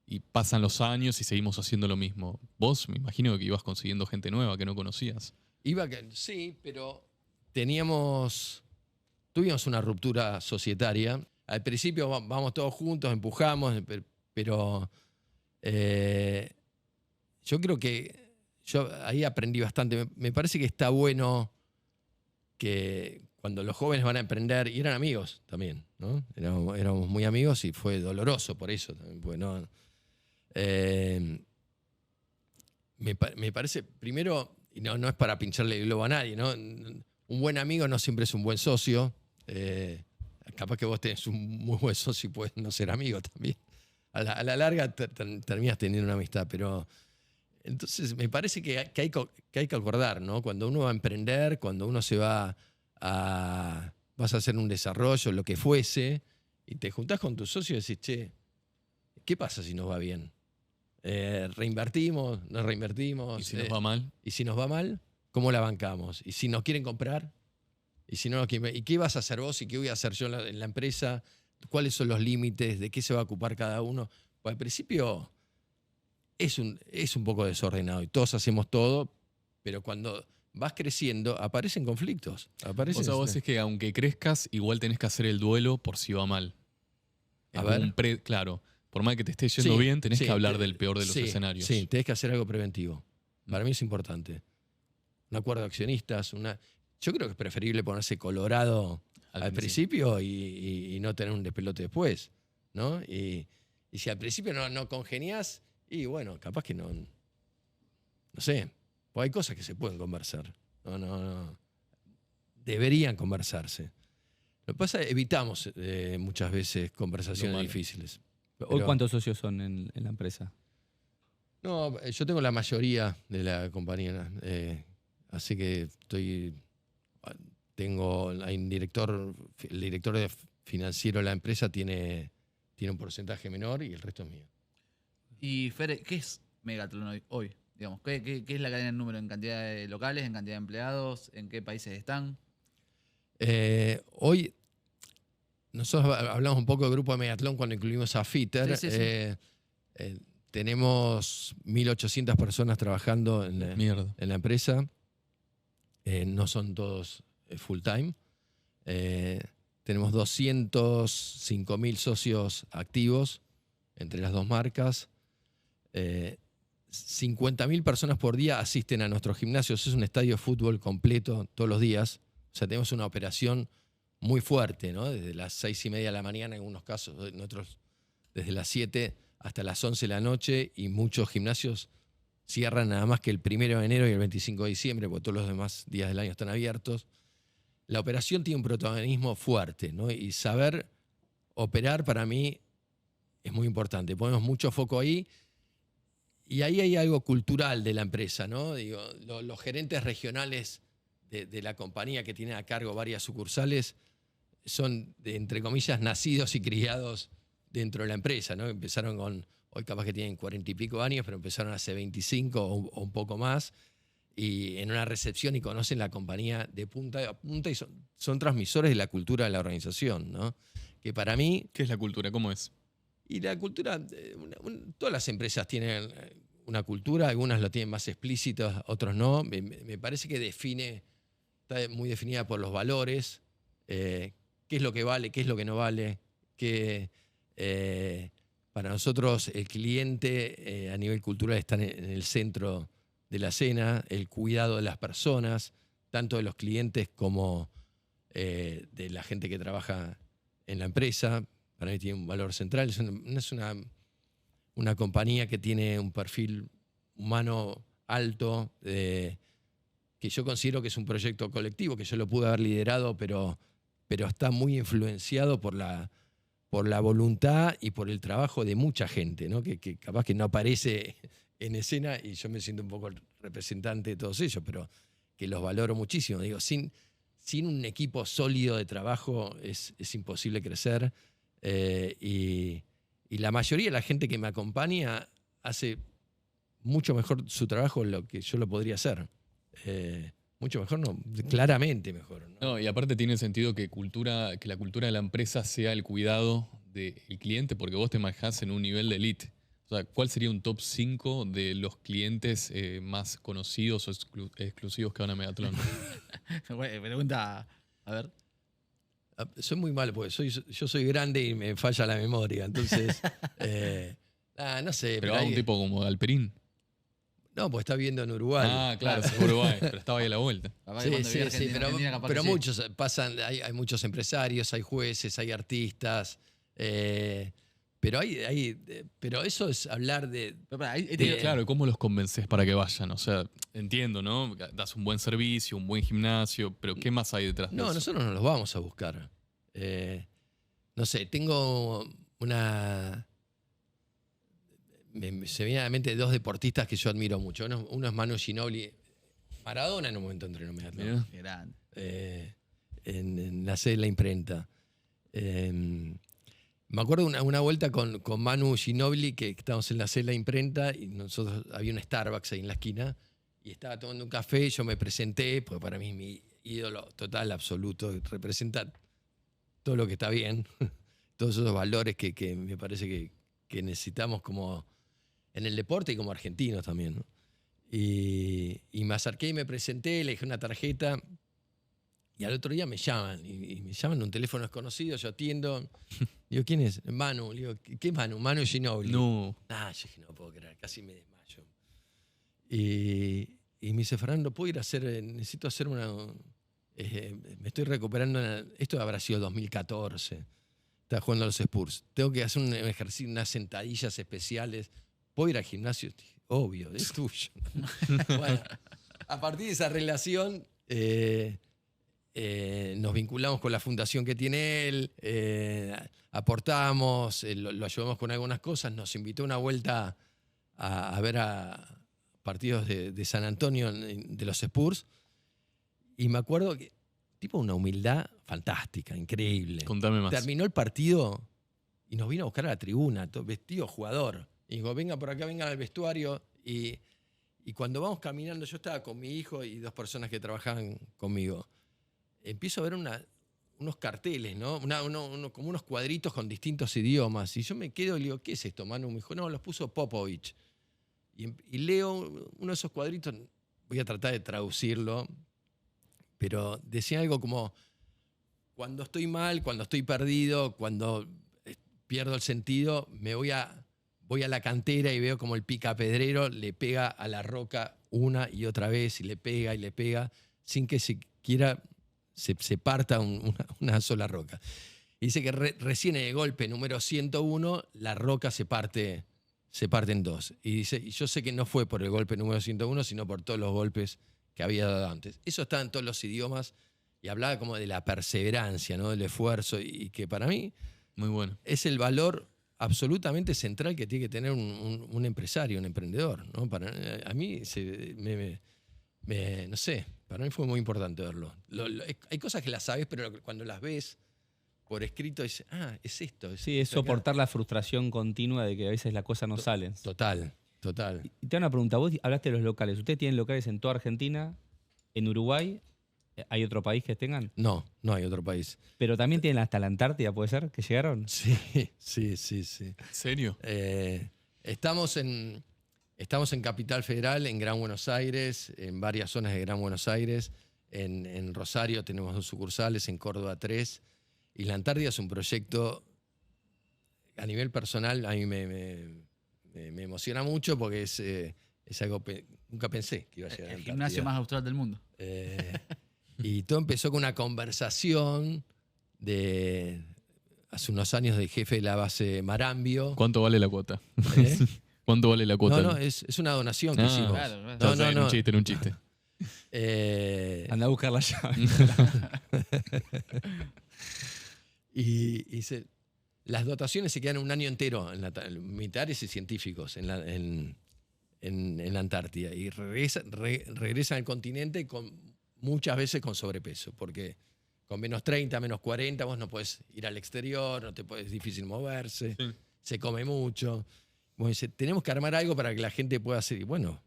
y pasan los años y seguimos haciendo lo mismo. Vos me imagino que ibas consiguiendo gente nueva que no conocías. Sí, pero tuvimos una ruptura societaria. Al principio vamos todos juntos, empujamos, pero yo creo que yo ahí aprendí bastante. Me parece que está bueno que cuando los jóvenes van a emprender, y eran amigos también, ¿no? Éramos muy amigos y fue doloroso por eso también, porque me parece, primero, y no es para pincharle el globo a nadie, ¿no? Un buen amigo no siempre es un buen socio. Capaz que vos tenés un muy buen socio y puedes no ser amigo también. A la larga terminas teniendo una amistad, pero entonces me parece que hay que acordar, ¿no? Cuando uno va a emprender, cuando uno vas a hacer un desarrollo, lo que fuese, y te juntás con tu socio y decís, che, ¿qué pasa si nos va bien? ¿Reinvertimos? ¿No reinvertimos? ¿Y si nos va mal? ¿Y si nos va mal? ¿Cómo la bancamos? ¿Y si nos quieren comprar? ¿Y si no, ¿y qué vas a hacer vos y qué voy a hacer yo en la empresa? ¿Cuáles son los límites? ¿De qué se va a ocupar cada uno? Pues al principio es un poco desordenado y todos hacemos todo, pero cuando vas creciendo aparecen conflictos. O sea, vos es que aunque crezcas, igual tenés que hacer el duelo por si va mal. A ver. Claro, por más que te esté yendo bien, tenés Sí, que hablar del peor de los sí, escenarios. Sí, tenés que hacer algo preventivo. Para mí es importante. Un acuerdo de accionistas, yo creo que es preferible ponerse colorado al principio y no tener un despelote después, ¿no? Y si al principio no congeniás, y bueno, capaz que no sé, pues hay cosas que se pueden conversar. No. Deberían conversarse. Lo que pasa es que evitamos muchas veces conversaciones difíciles. ¿Hoy cuántos socios son en la empresa? No, yo tengo la mayoría de la compañía, así que hay un director, el director financiero de la empresa tiene un porcentaje menor y el resto es mío. Y Fer, ¿qué es Megatron hoy? Digamos, ¿qué es la cadena en número? ¿En cantidad de locales? ¿En cantidad de empleados? ¿En qué países están? Hoy nosotros hablamos un poco del grupo de Megatlón cuando incluimos a Fitter. Sí. Tenemos 1.800 personas trabajando en la empresa. No son todos full time. Tenemos 205.000 socios activos entre las dos marcas. 50.000 personas por día asisten a nuestros gimnasios. Es un estadio de fútbol completo todos los días. O sea, tenemos una operación muy fuerte, ¿no? Desde las 6:30 de la mañana, en algunos casos, en otros desde las 7 hasta las 11 de la noche, y muchos gimnasios cierran nada más que el 1 de enero y el 25 de diciembre, porque todos los demás días del año están abiertos. La operación tiene un protagonismo fuerte, ¿no? Y saber operar para mí es muy importante. Ponemos mucho foco ahí. Y ahí hay algo cultural de la empresa, ¿no? Digo, los gerentes regionales de la compañía que tienen a cargo varias sucursales son, entre comillas, nacidos y criados dentro de la empresa, ¿no? Empezaron hoy capaz que tienen 40 y pico años, pero empezaron hace 25 o un poco más, y en una recepción y conocen la compañía de punta a punta y son transmisores de la cultura de la organización, ¿no? Que para mí... ¿Qué es la cultura? ¿Cómo es? Y la cultura, todas las empresas tienen una cultura, algunas lo tienen más explícita, otros no. Me parece que está muy definida por los valores, qué es lo que vale, qué es lo que no vale, para nosotros el cliente a nivel cultural está en el centro de la escena, el cuidado de las personas, tanto de los clientes como de la gente que trabaja en la empresa. Para mí tiene un valor central. Es una compañía que tiene un perfil humano alto, que yo considero que es un proyecto colectivo, que yo lo pude haber liderado, pero está muy influenciado por la voluntad y por el trabajo de mucha gente, ¿no? Que capaz que no aparece en escena y yo me siento un poco el representante de todos ellos, pero que los valoro muchísimo. Digo, sin un equipo sólido de trabajo es imposible crecer. Y la mayoría de la gente que me acompaña hace mucho mejor su trabajo de lo que yo lo podría hacer. Mucho mejor, no, claramente mejor, ¿no? No, y aparte tiene sentido que la cultura de la empresa sea el cuidado del cliente, porque vos te manejás en un nivel de elite. O sea, ¿cuál sería un top 5 de los clientes más conocidos o exclusivos que van a Megatron? Pregunta, a ver. Soy muy malo porque yo soy grande y me falla la memoria, entonces no sé. Pero un tipo como Alperín. No, pues está viviendo en Uruguay. Ah, claro, es Uruguay, pero estaba ahí a la vuelta. Sí, pero muchos pasan, hay muchos empresarios, hay jueces, hay artistas, pero eso es hablar de... Claro, ¿cómo los convences para que vayan? O sea, entiendo, ¿no? Das un buen servicio, un buen gimnasio, pero ¿qué más hay detrás de eso? No, nosotros no los vamos a buscar. No sé, tengo se me viene a la mente dos deportistas que yo admiro mucho. Uno es Manu Ginóbili. Maradona en un momento entrenó Megatron. Qué grande. En la sede de la imprenta. Me acuerdo una vuelta con Manu Ginóbili, que estábamos en la sede de la imprenta y nosotros había un Starbucks ahí en la esquina y estaba tomando un café y yo me presenté, porque para mí es mi ídolo total, absoluto, representa todo lo que está bien, todos esos valores que me parece que necesitamos como en el deporte y como argentinos también, ¿no? Y me acerqué y me presenté, le dejé una tarjeta y al otro día me llaman y me llaman de un teléfono desconocido, yo atiendo, digo, ¿quién es? Manu, digo, ¿qué es Manu? Manu Ginóbili. No. Yo dije, no puedo creer, casi me desmayo. Y me dice, Fernando, ¿puedo ir a necesito hacer me estoy recuperando, esto habrá sido 2014, estaba jugando a los Spurs, tengo que hacer un ejercicio, unas sentadillas especiales, ¿puedo ir al gimnasio? Dije, obvio, es tuyo. Bueno, a partir de esa relación nos vinculamos con la fundación que tiene él, aportamos, lo ayudamos con algunas cosas, nos invitó una vuelta a ver a partidos de San Antonio de los Spurs y me acuerdo que tipo una humildad fantástica, increíble. Contame más. Terminó el partido y nos vino a buscar a la tribuna, vestido jugador. Y dijo, venga por acá, vengan al vestuario. Y cuando vamos caminando, yo estaba con mi hijo y dos personas que trabajaban conmigo. Empiezo a ver unos carteles, ¿no? Como unos cuadritos con distintos idiomas. Y yo me quedo y le digo, ¿qué es esto, Manu? Me dijo, no, los puso Popovich. Y leo uno de esos cuadritos, voy a tratar de traducirlo, pero decía algo como, cuando estoy mal, cuando estoy perdido, cuando pierdo el sentido, voy a la cantera y veo como el picapedrero le pega a la roca una y otra vez y le pega, sin que siquiera se parta una sola roca. Y dice que recién en el golpe número 101 la roca se parte se parte en dos. Y dice, y yo sé que no fue por el golpe número 101, sino por todos los golpes que había dado antes. Eso está en todos los idiomas y hablaba como de la perseverancia, ¿no? Del esfuerzo, y que para mí Muy bueno. es el valor absolutamente central que tiene que tener un empresario, un emprendedor, ¿no? A mí, no sé, para mí fue muy importante verlo. Hay cosas que las sabes, pero cuando las ves por escrito, dices, es esto. Sí, es soportar la frustración continua de que a veces las cosas no salen. Total. Y te hago una pregunta, vos hablaste de los locales. ¿Ustedes tienen locales en toda Argentina? ¿En Uruguay? ¿Hay otro país que tengan? No hay otro país. Pero también tienen hasta la Antártida, ¿puede ser? ¿Que llegaron? Sí. ¿En serio? Estamos en Capital Federal, en Gran Buenos Aires, en varias zonas de Gran Buenos Aires. En Rosario tenemos 2 sucursales, en Córdoba 3. Y la Antártida es un proyecto, a nivel personal, a mí me emociona mucho porque es algo que nunca pensé que iba a llegar a la El Antártida. gimnasio más austral del mundo. Y todo empezó con una conversación de hace unos años del jefe de la base Marambio. ¿Cuánto vale la cuota? ¿Eh? ¿Cuánto vale la cuota? No, es una donación que hicimos. Claro. No, era un chiste, era un chiste. Anda a buscar la llave. Las dotaciones se quedan un año entero en militares y científicos en la Antártida. Y regresan al continente muchas veces con sobrepeso, porque con menos 30, menos 40 vos no podés ir al exterior, es difícil moverse, Sí. se come mucho. Bueno, dice, tenemos que armar algo para que la gente pueda hacer. Y bueno,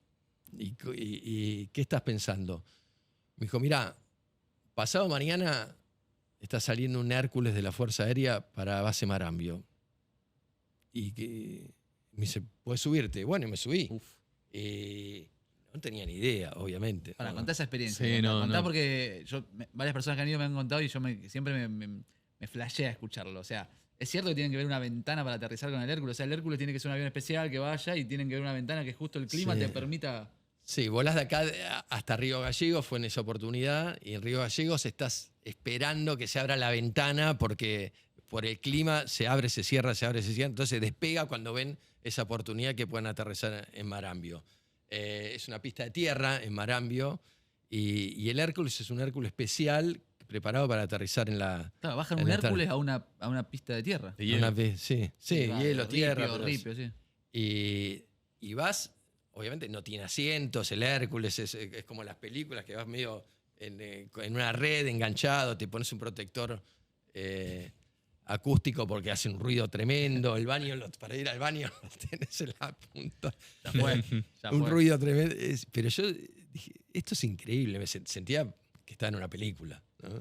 ¿y qué estás pensando? Me dijo, mira, pasado mañana está saliendo un Hércules de la Fuerza Aérea para base Marambio. Y me dice, ¿puedes subirte? Bueno, y me subí. No tenía ni idea, obviamente. Para ¿no? contar esa experiencia. Sí, Contá no. porque varias personas que han ido me han contado y yo siempre me flashé a escucharlo. O sea, es cierto que tienen que ver una ventana para aterrizar con el Hércules. O sea, el Hércules tiene que ser un avión especial que vaya y tienen que ver una ventana que justo el clima Sí. te permita. Sí, volás de acá hasta Río Gallegos, fue en esa oportunidad, y en Río Gallegos estás esperando que se abra la ventana porque por el clima se abre, se cierra, entonces despega cuando ven esa oportunidad que puedan aterrizar en Marambio. Es una pista de tierra en Marambio, y el Hércules es un Hércules especial preparado para aterrizar en la... Claro, bajan en un la Hércules a una pista de tierra. De hielo. Sí, Va, hielo, tierra. pero ripio, sí. y vas, obviamente no tiene asientos, el Hércules es como las películas, que vas medio en una red enganchado, te pones un protector acústico porque hace un ruido tremendo, el baño, para ir al baño lo tenés en la punta. Ya fue. Ya Un fue. ruido tremendo. Pero yo dije, esto es increíble, me sentía que estaba en una película, ¿no?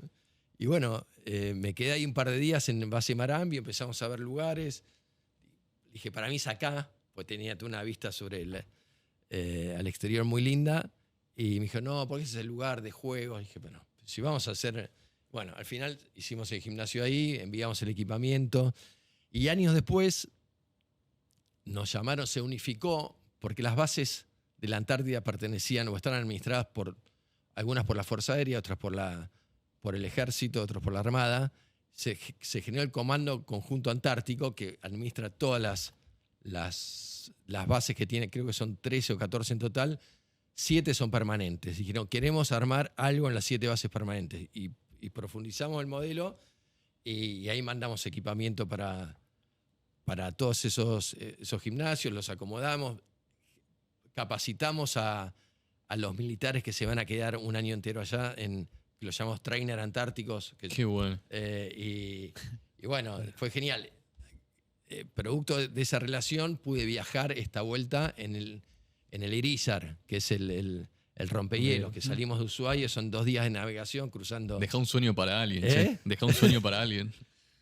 Y bueno, me quedé ahí un par de días en base Marambio, empezamos a ver lugares. Dije, para mí es acá, pues tenía una vista sobre al exterior muy linda. Y me dijo, no, porque ese es el lugar de juegos. Y dije, bueno, si vamos a hacer... Bueno, al final hicimos el gimnasio ahí, enviamos el equipamiento. Y años después nos llamaron, se unificó, porque las bases de la Antártida pertenecían o estaban administradas algunas por la Fuerza Aérea, otras por el Ejército, otras por la Armada. Se generó el Comando Conjunto Antártico, que administra todas las bases que tiene, creo que son 13 o 14 en total. 7 son permanentes. Dijeron, queremos armar algo en las 7 bases permanentes. Y profundizamos el modelo y ahí mandamos equipamiento para todos esos gimnasios, los acomodamos, capacitamos a los militares que se van a quedar un año entero allá, que los llamamos trainer antárticos. Qué bueno. Y bueno, fue genial. Producto de esa relación pude viajar esta vuelta en el Irizar, que es el rompehielos, que salimos de Ushuaia, son 2 días de navegación cruzando. Deja un sueño para alguien, ¿Eh? che. Deja un sueño para alguien.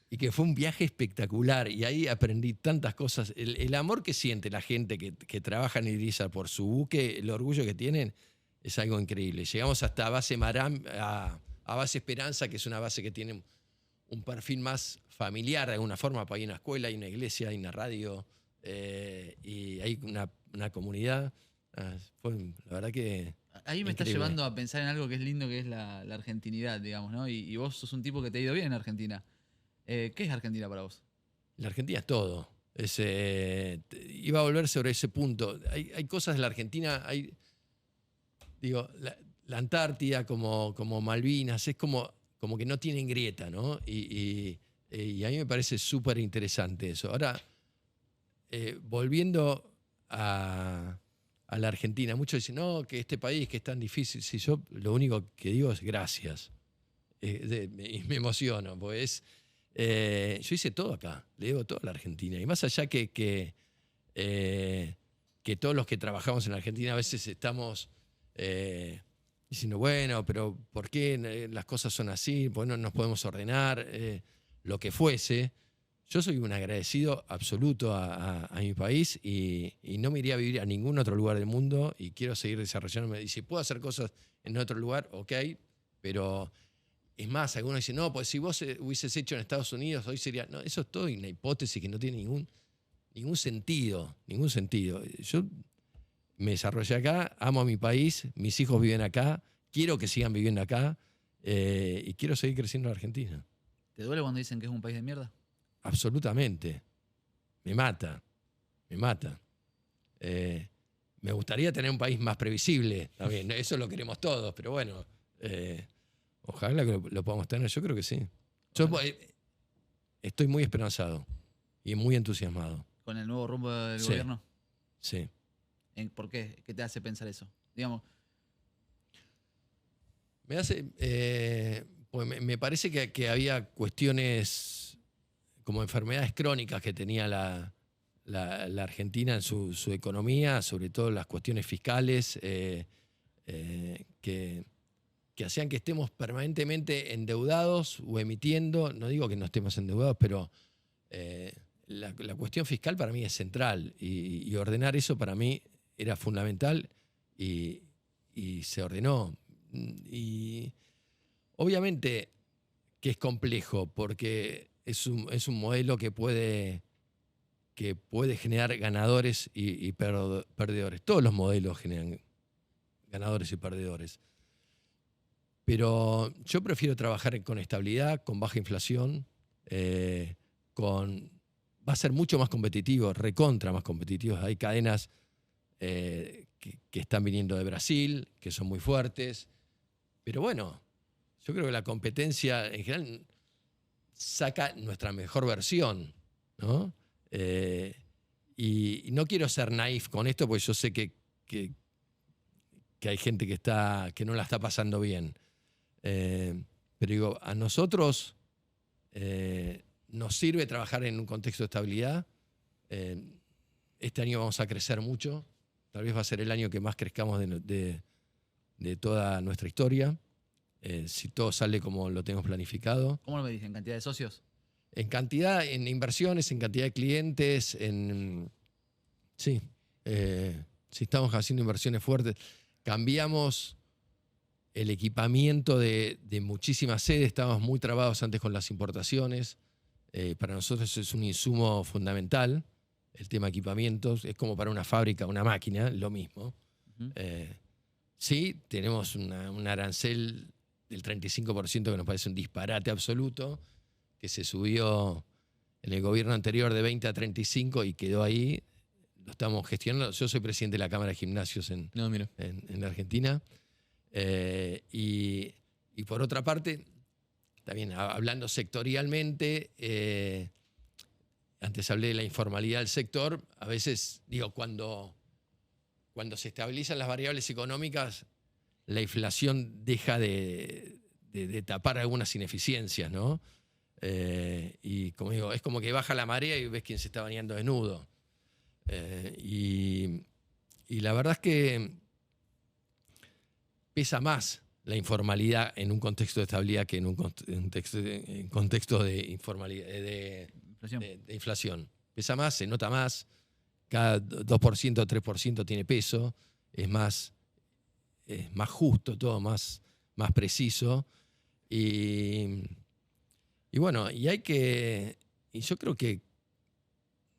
Y que fue un viaje espectacular. Y ahí aprendí tantas cosas. El amor que siente la gente que trabaja en Irizar por su buque, el orgullo que tienen, es algo increíble. Llegamos hasta base a base Esperanza, que es una base que tiene un perfil más familiar de alguna forma, porque hay una escuela, hay una iglesia, hay una radio, y hay una comunidad. La verdad que... Ahí me está increíble. llevando a pensar en algo que es lindo, que es la argentinidad, digamos, ¿no? Y vos sos un tipo que te ha ido bien en Argentina. ¿Qué es Argentina para vos? La Argentina es todo. Iba a volver sobre ese punto. Hay cosas de la Argentina, digo, la Antártida como Malvinas, es como que no tienen grieta, ¿no? Y a mí me parece súper interesante eso. Ahora, volviendo a la Argentina, muchos dicen, no, que este país que es tan difícil. Si yo lo único que digo es gracias. Me emociono, pues yo hice todo acá, le debo todo a la Argentina. Y más allá que todos los que trabajamos en la Argentina a veces estamos diciendo, bueno, pero ¿por qué las cosas son así? ¿Por qué no nos podemos ordenar? Lo que fuese. Yo soy un agradecido absoluto a mi país y no me iría a vivir a ningún otro lugar del mundo y quiero seguir desarrollándome. Y si puedo hacer cosas en otro lugar, ok, pero es más, algunos dicen, no, pues si vos hubieses hecho en Estados Unidos, hoy sería... No, eso es todo una hipótesis que no tiene ningún sentido, ningún sentido. Yo me desarrollé acá, amo a mi país, mis hijos viven acá, quiero que sigan viviendo acá y quiero seguir creciendo en Argentina. ¿Te duele cuando dicen que es un país de mierda? Absolutamente. Me mata. Me gustaría tener un país más previsible también. Eso lo queremos todos, pero bueno, ojalá que lo podamos tener. Yo creo que sí. Yo estoy muy esperanzado y muy entusiasmado. ¿Con el nuevo rumbo del Sí. gobierno? Sí. ¿Por qué? ¿Qué te hace pensar eso? Digamos, Me hace. Pues me parece que había cuestiones como enfermedades crónicas que tenía la Argentina en su economía, sobre todo las cuestiones fiscales, que hacían que estemos permanentemente endeudados o emitiendo. No digo que no estemos endeudados, pero la cuestión fiscal para mí es central y ordenar eso para mí era fundamental y se ordenó. Y obviamente que es complejo porque es un modelo que puede generar ganadores y perdedores. Todos los modelos generan ganadores y perdedores. Pero yo prefiero trabajar con estabilidad, con baja inflación, va a ser mucho más competitivo, recontra más competitivos. Hay cadenas que están viniendo de Brasil, que son muy fuertes. Pero bueno, yo creo que la competencia en general saca nuestra mejor versión, ¿no? Y no quiero ser naif con esto, porque yo sé que hay gente que no la está pasando bien. Pero digo, a nosotros nos sirve trabajar en un contexto de estabilidad. Este año vamos a crecer mucho. Tal vez va a ser el año que más crezcamos de toda nuestra historia. Si todo sale como lo tenemos planificado. ¿cómo lo medís? ¿En cantidad de socios? En cantidad, en inversiones, en cantidad de clientes, sí, estamos haciendo inversiones fuertes. Cambiamos el equipamiento de muchísimas sedes, estábamos muy trabados antes con las importaciones. Para nosotros es un insumo fundamental, el tema de equipamientos. Es como para una fábrica, una máquina, lo mismo. Uh-huh. Sí, tenemos un arancel del 35% que nos parece un disparate absoluto, que se subió en el gobierno anterior de 20 a 35 y quedó ahí. Lo estamos gestionando. Yo soy presidente de la Cámara de Gimnasios en la Argentina. Y por otra parte, también hablando sectorialmente, antes hablé de la informalidad del sector. A veces, digo, cuando se estabilizan las variables económicas, la inflación deja de tapar algunas ineficiencias, ¿no? Y como digo, es como que baja la marea y ves quién se está bañando desnudo. Y la verdad es que pesa más la informalidad en un contexto de estabilidad que en un contexto de informalidad, de inflación. Pesa más, se nota más. Cada 2% o 3% tiene peso. Es más justo todo, más preciso. Y bueno, y yo creo que,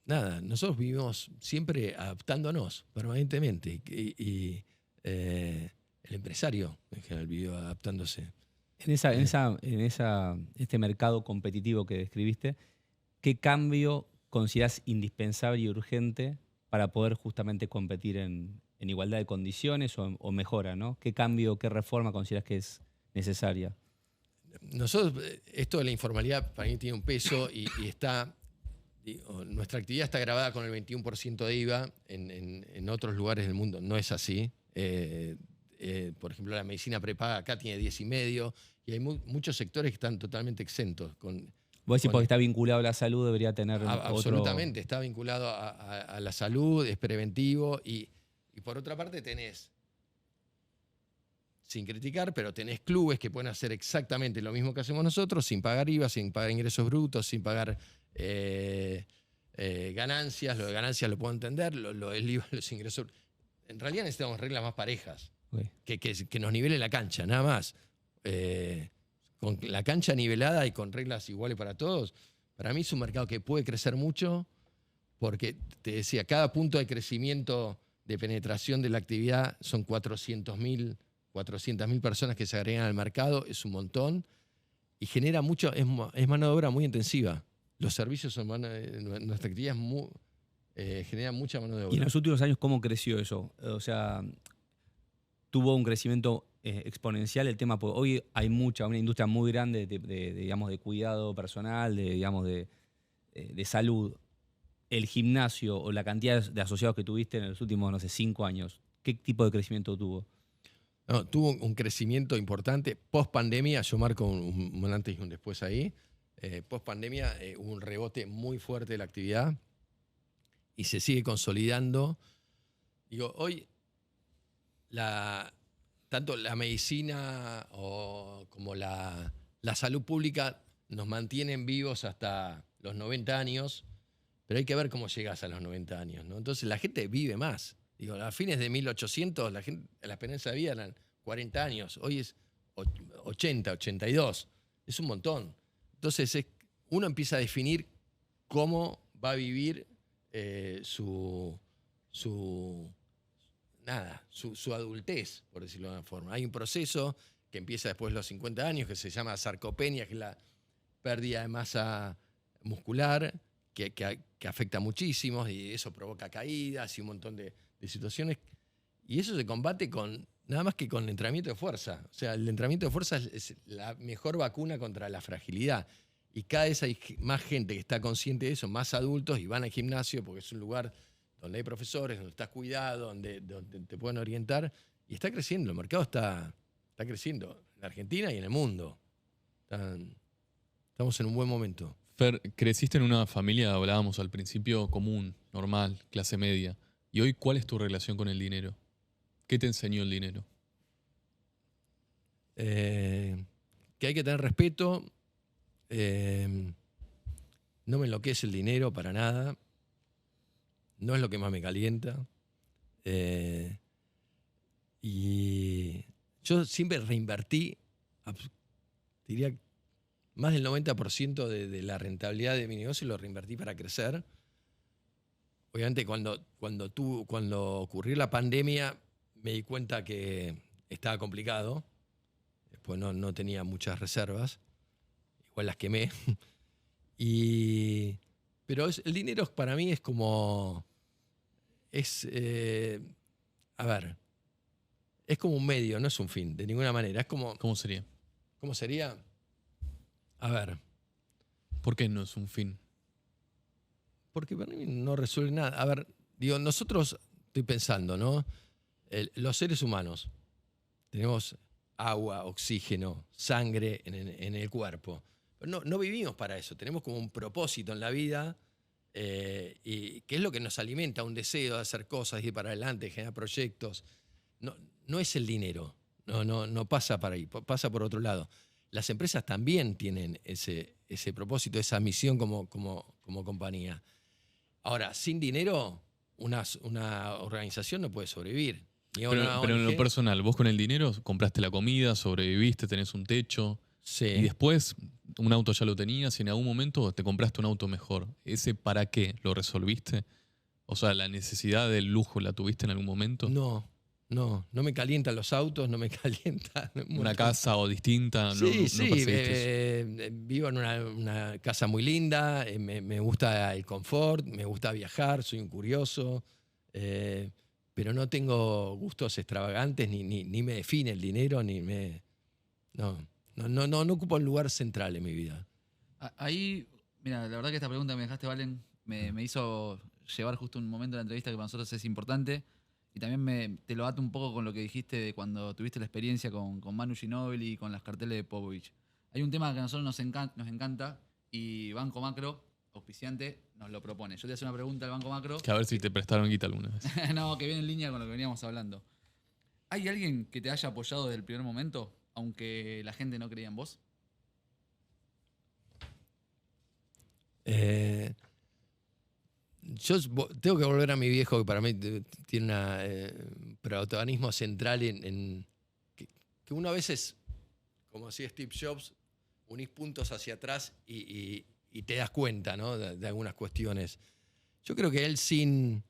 nada, nosotros vivimos siempre adaptándonos permanentemente. Y el empresario en general vivió adaptándose. En este mercado competitivo que describiste, ¿qué cambio considerás indispensable y urgente para poder justamente competir en igualdad de condiciones o mejora, ¿no? ¿Qué cambio, qué reforma consideras que es necesaria? Nosotros, esto de la informalidad para mí tiene un peso y está, nuestra actividad está grabada con el 21% de IVA, en otros lugares del mundo no es así. Por ejemplo, la medicina prepaga acá tiene 10,5% y hay muchos sectores que están totalmente exentos. Vos decís porque está vinculado a la salud, debería tener absolutamente, está vinculado a la salud, es preventivo y por otra parte tenés, sin criticar, pero tenés clubes que pueden hacer exactamente lo mismo que hacemos nosotros, sin pagar IVA, sin pagar ingresos brutos, sin pagar ganancias. Lo de ganancias lo puedo entender, lo del IVA, los ingresos. En realidad necesitamos reglas más parejas, que nos nivele la cancha, nada más. Con la cancha nivelada y con reglas iguales para todos, para mí es un mercado que puede crecer mucho, porque te decía, cada punto de crecimiento de penetración de la actividad son 400.000 personas que se agregan al mercado, es un montón, y genera mucho, es mano de obra muy intensiva. Los servicios son nuestra actividad genera mucha mano de obra. ¿Y en los últimos años cómo creció eso? O sea, tuvo un crecimiento exponencial el tema, porque hoy hay una industria muy grande digamos, de cuidado personal, de salud. El gimnasio o la cantidad de asociados que tuviste en los últimos, no sé, 5 años, ¿qué tipo de crecimiento tuvo? No, tuvo un crecimiento importante. Post pandemia, yo marco un antes y un después ahí. Post pandemia hubo un rebote muy fuerte de la actividad y se sigue consolidando. Digo, hoy tanto la medicina como la salud pública nos mantienen vivos hasta los 90 años, pero hay que ver cómo llegas a los 90 años, ¿no? Entonces la gente vive más. Digo, a fines de 1800 la esperanza de vida eran 40 años, hoy es 80, 82, es un montón. Entonces uno empieza a definir cómo va a vivir su adultez, por decirlo de alguna forma. Hay un proceso que empieza después de los 50 años que se llama sarcopenia, que es la pérdida de masa muscular, que afecta muchísimo y eso provoca caídas y un montón de situaciones. Y eso se combate nada más que con entrenamiento de fuerza. O sea, el entrenamiento de fuerza es la mejor vacuna contra la fragilidad. Y cada vez hay más gente que está consciente de eso, más adultos, y van al gimnasio porque es un lugar donde hay profesores, donde estás cuidado, donde te pueden orientar. Y está creciendo, el mercado está creciendo en Argentina y en el mundo. Estamos en un buen momento. Fer, creciste en una familia, hablábamos al principio, común, normal, clase media. ¿Y hoy cuál es tu relación con el dinero? ¿Qué te enseñó el dinero? Que hay que tener respeto. No me enloquece el dinero para nada. No es lo que más me calienta. Y yo siempre reinvertí, diría, más del 90% de la rentabilidad de mi negocio lo reinvertí para crecer. Obviamente cuando ocurrió la pandemia me di cuenta que estaba complicado. Después no tenía muchas reservas. Igual las quemé. Pero el dinero para mí es como... Es como un medio, no es un fin, de ninguna manera. Es como... ¿Cómo sería? ¿Cómo sería? A ver. ¿Por qué no es un fin? Porque para mí no resuelve nada. A ver, digo, nosotros, estoy pensando, ¿no? Los seres humanos tenemos agua, oxígeno, sangre en el cuerpo. Pero no vivimos para eso. Tenemos como un propósito en la vida y que es lo que nos alimenta, un deseo de hacer cosas, de ir para adelante, generar proyectos. No es el dinero. No pasa para ahí, pasa por otro lado. Las empresas también tienen ese propósito, esa misión como compañía. Ahora, sin dinero, una organización no puede sobrevivir. Pero en lo personal, vos con el dinero compraste la comida, sobreviviste, tenés un techo. Sí. Y después un auto ya lo tenías y en algún momento te compraste un auto mejor. ¿Ese para qué lo resolviste? O sea, ¿la necesidad del lujo la tuviste en algún momento? No, No me calientan los autos, no me calienta. Una casa o distinta, no, Sí, no sí, perseguiste eso. vivo en una casa muy linda, me gusta el confort, me gusta viajar, soy un curioso, pero no tengo gustos extravagantes, ni me define el dinero, no ocupo un lugar central en mi vida. Ahí, mira, la verdad que esta pregunta que me dejaste, Valen, me hizo llevar justo un momento de la entrevista que para nosotros es importante. Y también te lo ato un poco con lo que dijiste de cuando tuviste la experiencia con Manu Ginóbili y con las carteles de Popovich. Hay un tema que a nosotros nos encanta y Banco Macro, auspiciante, nos lo propone. Yo te voy a hacer una pregunta al Banco Macro. Que a ver si te prestaron guita alguna vez. No, que viene en línea con lo que veníamos hablando. ¿Hay alguien que te haya apoyado desde el primer momento, aunque la gente no creía en vos? Yo tengo que volver a mi viejo, que para mí tiene un protagonismo central en que uno a veces, como decía Steve Jobs, unís puntos hacia atrás y te das cuenta, ¿no? de algunas cuestiones. Yo creo que él sin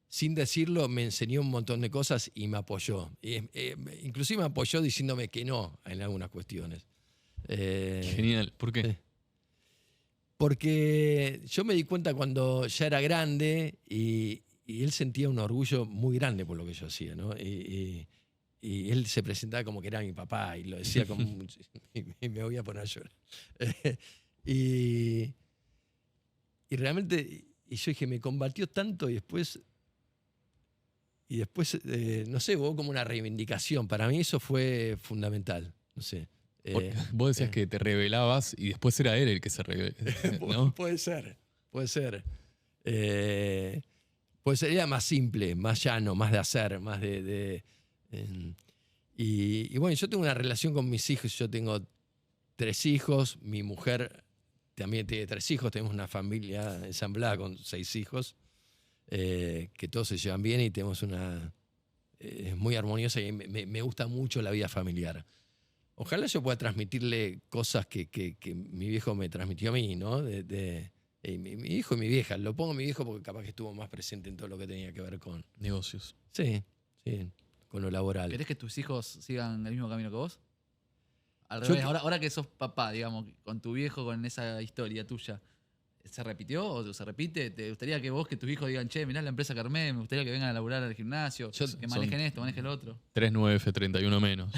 decirlo me enseñó un montón de cosas y me apoyó. Inclusive me apoyó diciéndome que no en algunas cuestiones. Genial. ¿Por qué? Porque yo me di cuenta cuando ya era grande y él sentía un orgullo muy grande por lo que yo hacía, ¿no? Y él se presentaba como que era mi papá y lo decía como... y me voy a poner a llorar. y realmente, y yo dije, me combatió tanto y después no sé, hubo como una reivindicación. Para mí eso fue fundamental, no sé. Vos decías que te rebelabas y después era él el que se rebeló, ¿no? Puede ser. Pues sería más simple, más llano, más de hacer, más y bueno, yo tengo una relación con mis hijos. Yo tengo 3 hijos, mi mujer también tiene 3 hijos, tenemos una familia ensamblada con 6 hijos, que todos se llevan bien y tenemos es muy armoniosa y me gusta mucho la vida familiar. Ojalá yo pueda transmitirle cosas que mi viejo me transmitió a mí, ¿no? Mi hijo y mi vieja. Lo pongo mi viejo porque capaz que estuvo más presente en todo lo que tenía que ver con... Negocios. Sí, con lo laboral. ¿Querés que tus hijos sigan el mismo camino que vos? Al revés, ahora que sos papá, digamos, con tu viejo, con esa historia tuya, ¿se repitió o se repite? ¿Te gustaría que vos, que tus hijos digan, che, mirá la empresa que armé, me gustaría que vengan a laburar al gimnasio, que manejen esto, manejen lo otro? 39F31 menos.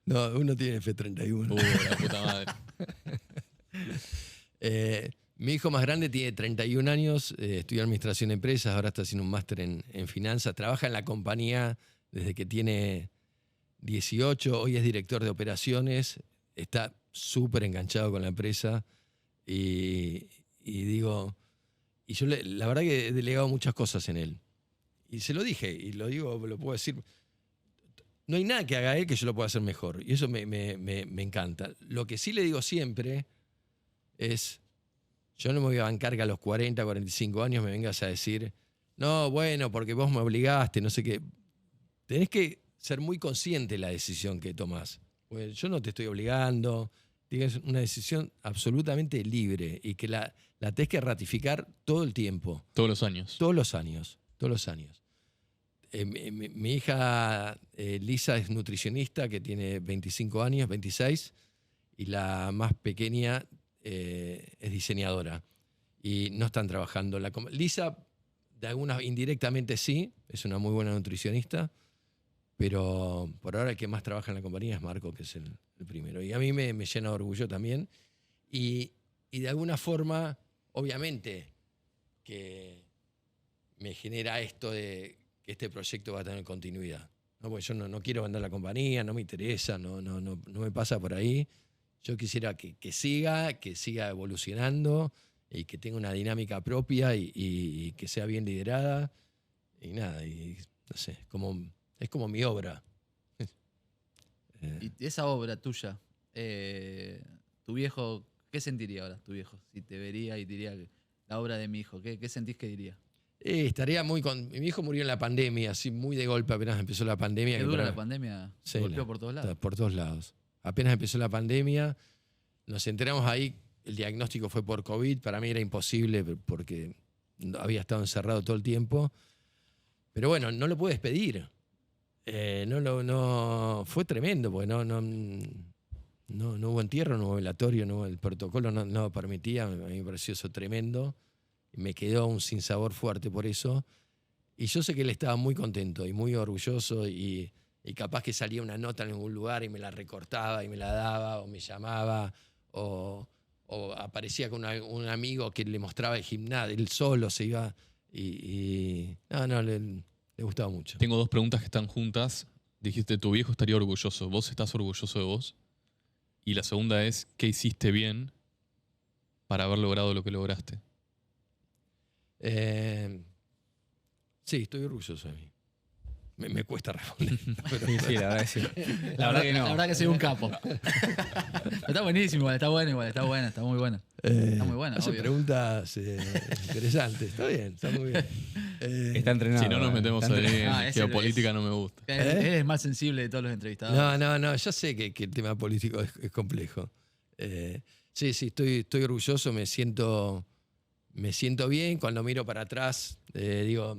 No, uno tiene F31. La puta madre. Mi hijo más grande tiene 31 años, estudió administración de empresas, ahora está haciendo un máster en finanzas, trabaja en la compañía desde que tiene 18, hoy es director de operaciones, está súper enganchado con la empresa y yo la verdad que he delegado muchas cosas en él. Y se lo dije, y lo puedo decir. No hay nada que haga él que yo lo pueda hacer mejor. Y eso me encanta. Lo que sí le digo siempre es, yo no me voy a bancar que a los 40, 45 años me vengas a decir, no, bueno, porque vos me obligaste, no sé qué. Tenés que ser muy consciente de la decisión que tomás. Pues yo no te estoy obligando. Tienes una decisión absolutamente libre y que la tenés que ratificar todo el tiempo. Todos los años. Todos los años. Mi hija Lisa es nutricionista, que tiene 25 años, 26, y la más pequeña es diseñadora. Y no están trabajando. Lisa, indirectamente sí, es una muy buena nutricionista, pero por ahora el que más trabaja en la compañía es Marco, que es el primero. Y a mí me llena de orgullo también. Y de alguna forma, obviamente, que me genera esto de que este proyecto va a tener continuidad. ¿No? Porque yo no quiero vender la compañía, no me interesa, no me pasa por ahí. Yo quisiera que siga evolucionando y que tenga una dinámica propia y que sea bien liderada. Y nada, y no sé, es como mi obra. Y esa obra tuya, tu viejo, ¿qué sentiría ahora tu viejo? Si te vería y diría la obra de mi hijo, ¿qué sentís que diría? Estaría mi hijo murió en la pandemia, así muy de golpe, apenas empezó la pandemia. ¿Qué dura la pandemia? Sí, golpeó por todos lados. Por todos lados. Apenas empezó la pandemia, nos enteramos ahí, el diagnóstico fue por COVID, para mí era imposible porque había estado encerrado todo el tiempo. Pero bueno, no lo pude despedir. Fue tremendo, porque no hubo entierro, no hubo velatorio, no hubo, el protocolo no lo permitía. A mí me pareció eso tremendo. Me quedó un sinsabor fuerte por eso. Y yo sé que él estaba muy contento y muy orgulloso y capaz que salía una nota en algún lugar y me la recortaba y me la daba o me llamaba o aparecía con un amigo que le mostraba el gimnasio, él solo se iba le gustaba mucho. Tengo dos preguntas que están juntas. Dijiste, tu viejo estaría orgulloso. ¿Vos estás orgulloso de vos? Y la segunda es, ¿qué hiciste bien para haber logrado lo que lograste? Sí, estoy orgulloso de mí. Me cuesta responder. Sí, la verdad que sí. La verdad que soy un capo. Está buenísimo, igual, está bueno, está buena, está muy buena. Está muy buena, Hace obvio. preguntas interesantes. Está bien, está muy bien. Está entrenado. Si no nos metemos ahí en ese geopolítica, no me gusta. Él es más sensible de todos los entrevistados. No, yo sé que el tema político es complejo. Sí, estoy orgulloso, me siento bien. Cuando miro para atrás, digo,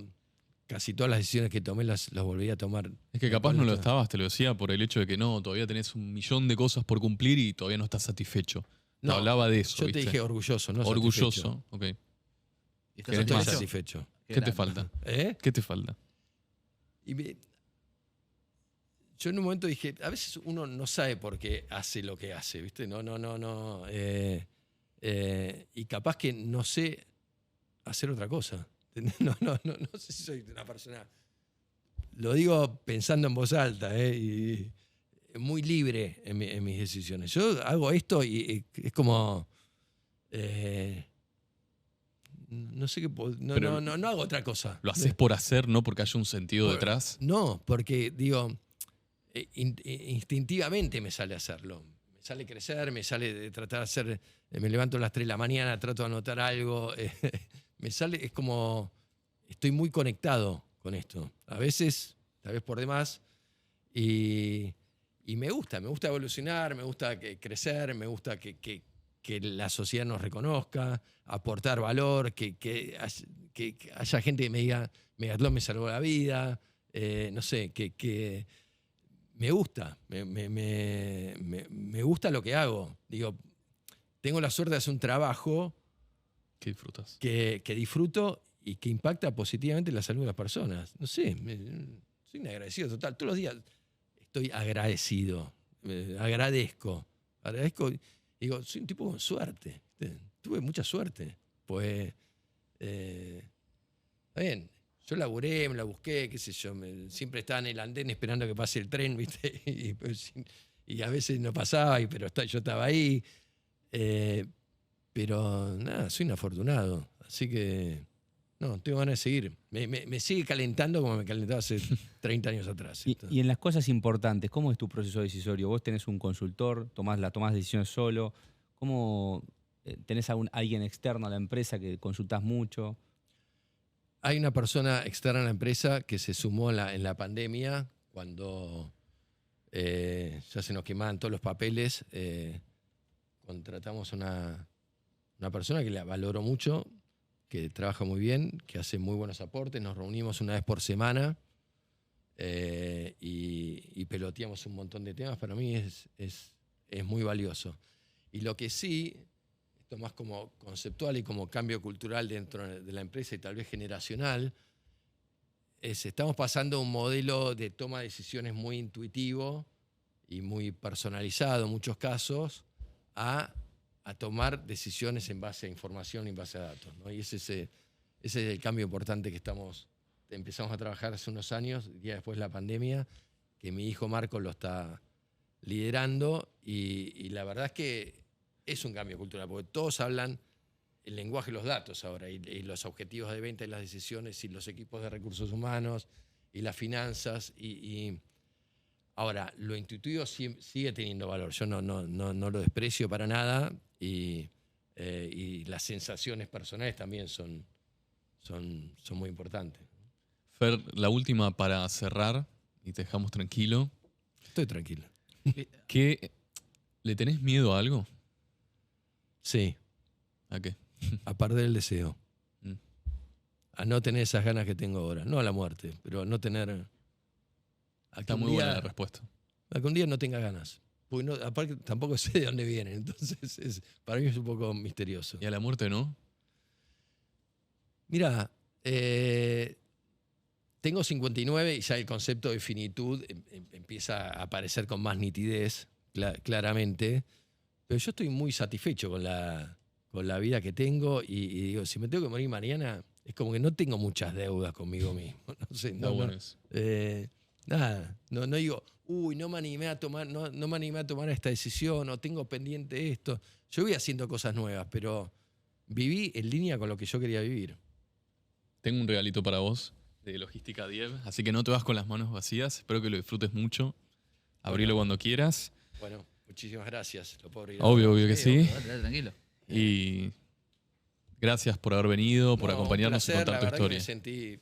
casi todas las decisiones que tomé las volví a tomar. Es que capaz no lo estabas, te lo decía, por el hecho de que no, todavía tenés 1.000.000 de cosas por cumplir y todavía no estás satisfecho. Te hablaba de eso, Yo ¿viste? te dije orgulloso, no orgulloso, satisfecho. ok. ¿Y No estás estoy más? satisfecho. ¿Qué te falta? ¿Qué te falta? Yo en un momento dije, a veces uno no sabe por qué hace lo que hace, ¿viste? No. Y capaz que no sé hacer otra cosa. No sé si soy una persona. Lo digo pensando en voz alta, y muy libre en mis decisiones. Yo hago esto y es como. No sé qué. No hago otra cosa. ¿Lo haces por hacer, no porque haya un sentido detrás? No, porque digo, instintivamente me sale hacerlo. Me sale crecer, me sale de tratar de hacer. Me levanto a las 3 de la mañana, trato de anotar algo. Me sale, es como. Estoy muy conectado con esto. A veces, tal vez por demás. Y me gusta evolucionar, me gusta crecer, me gusta que la sociedad nos reconozca, aportar valor, que haya gente que me diga, Megatlón me salvó la vida, no sé, que me gusta, me gusta lo que hago. Digo, tengo la suerte de hacer un trabajo ¿Qué disfrutas? que disfruto y que impacta positivamente la salud de las personas. No sé, soy un agradecido total. Todos los días estoy agradecido, agradezco. Digo, soy un tipo con suerte. Tuve mucha suerte. Pues, está bien, yo laburé, me la busqué, qué sé yo. Siempre estaba en el andén esperando que pase el tren, ¿viste? Y a veces no pasaba, pero yo estaba ahí. Pero nada, soy un afortunado. Así que, no, tengo ganas de seguir. Me sigue calentando como me calentaba hace 30 años atrás. Y en las cosas importantes, ¿cómo es tu proceso decisorio? ¿Vos tenés un consultor, tomás decisiones solo? ¿Cómo tenés alguien externo a la empresa que consultás mucho? Hay una persona externa a la empresa que se sumó en la pandemia cuando ya se nos quemaban todos los papeles. Contratamos a una persona que la valoro mucho, que trabaja muy bien, que hace muy buenos aportes. Nos reunimos una vez por semana y peloteamos un montón de temas. Para mí es muy valioso. Y lo que sí, esto más como conceptual y como cambio cultural dentro de la empresa y tal vez generacional, estamos pasando a un modelo de toma de decisiones muy intuitivo y muy personalizado en muchos casos a tomar decisiones en base a información y en base a datos, ¿no? Y ese es el cambio importante que empezamos a trabajar hace unos años, día después de la pandemia, que mi hijo Marco lo está liderando y la verdad es que es un cambio cultural, porque todos hablan el lenguaje de los datos ahora y los objetivos de venta y las decisiones y los equipos de recursos humanos y las finanzas y ahora, lo intuitivo sigue teniendo valor. Yo no lo desprecio para nada y las sensaciones personales también son muy importantes. Fer, la última para cerrar y te dejamos tranquilo. Estoy tranquilo. ¿Le tenés miedo a algo? Sí, ¿A qué? a perder el deseo. a no tener esas ganas que tengo ahora. No a la muerte, pero a no tener... a que Está un muy buena día- la respuesta. a que un día no tenga ganas. Porque aparte tampoco sé de dónde vienen. Entonces, para mí es un poco misterioso. Y a la muerte, ¿no? Mira, tengo 59 y ya el concepto de finitud empieza a aparecer con más nitidez, claramente. Pero yo estoy muy satisfecho con la vida que tengo y digo, si me tengo que morir mañana, es como que no tengo muchas deudas conmigo mismo. No sé, Está bueno eso. nada, no digo, uy, no me animé a tomar, no me animé a tomar esta decisión, o tengo pendiente esto. Yo voy haciendo cosas nuevas, pero viví en línea con lo que yo quería vivir. Tengo un regalito para vos de Logística Diev, así que no te vas con las manos vacías. Espero que lo disfrutes mucho. Abrilo Bueno. cuando quieras. Bueno, muchísimas gracias. Lo puedo abrir Obvio, ahora. obvio que sí. Dale, tranquilo. Y gracias por haber venido, por No, acompañarnos y un placer, contar tu la verdad que historia. me sentí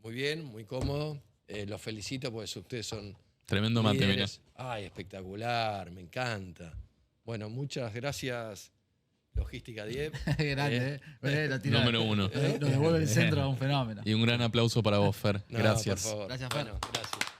muy bien, muy cómodo. Los felicito porque ustedes son Tremendo mate, mira. líderes. Ay, espectacular, me encanta. Bueno, muchas gracias, Logística Diev. Grande, la tirada. Número 1. Nos devuelve el centro a un fenómeno. Y un gran aplauso para vos, Fer. No, Gracias. por favor. Gracias, Fer. Bueno, gracias.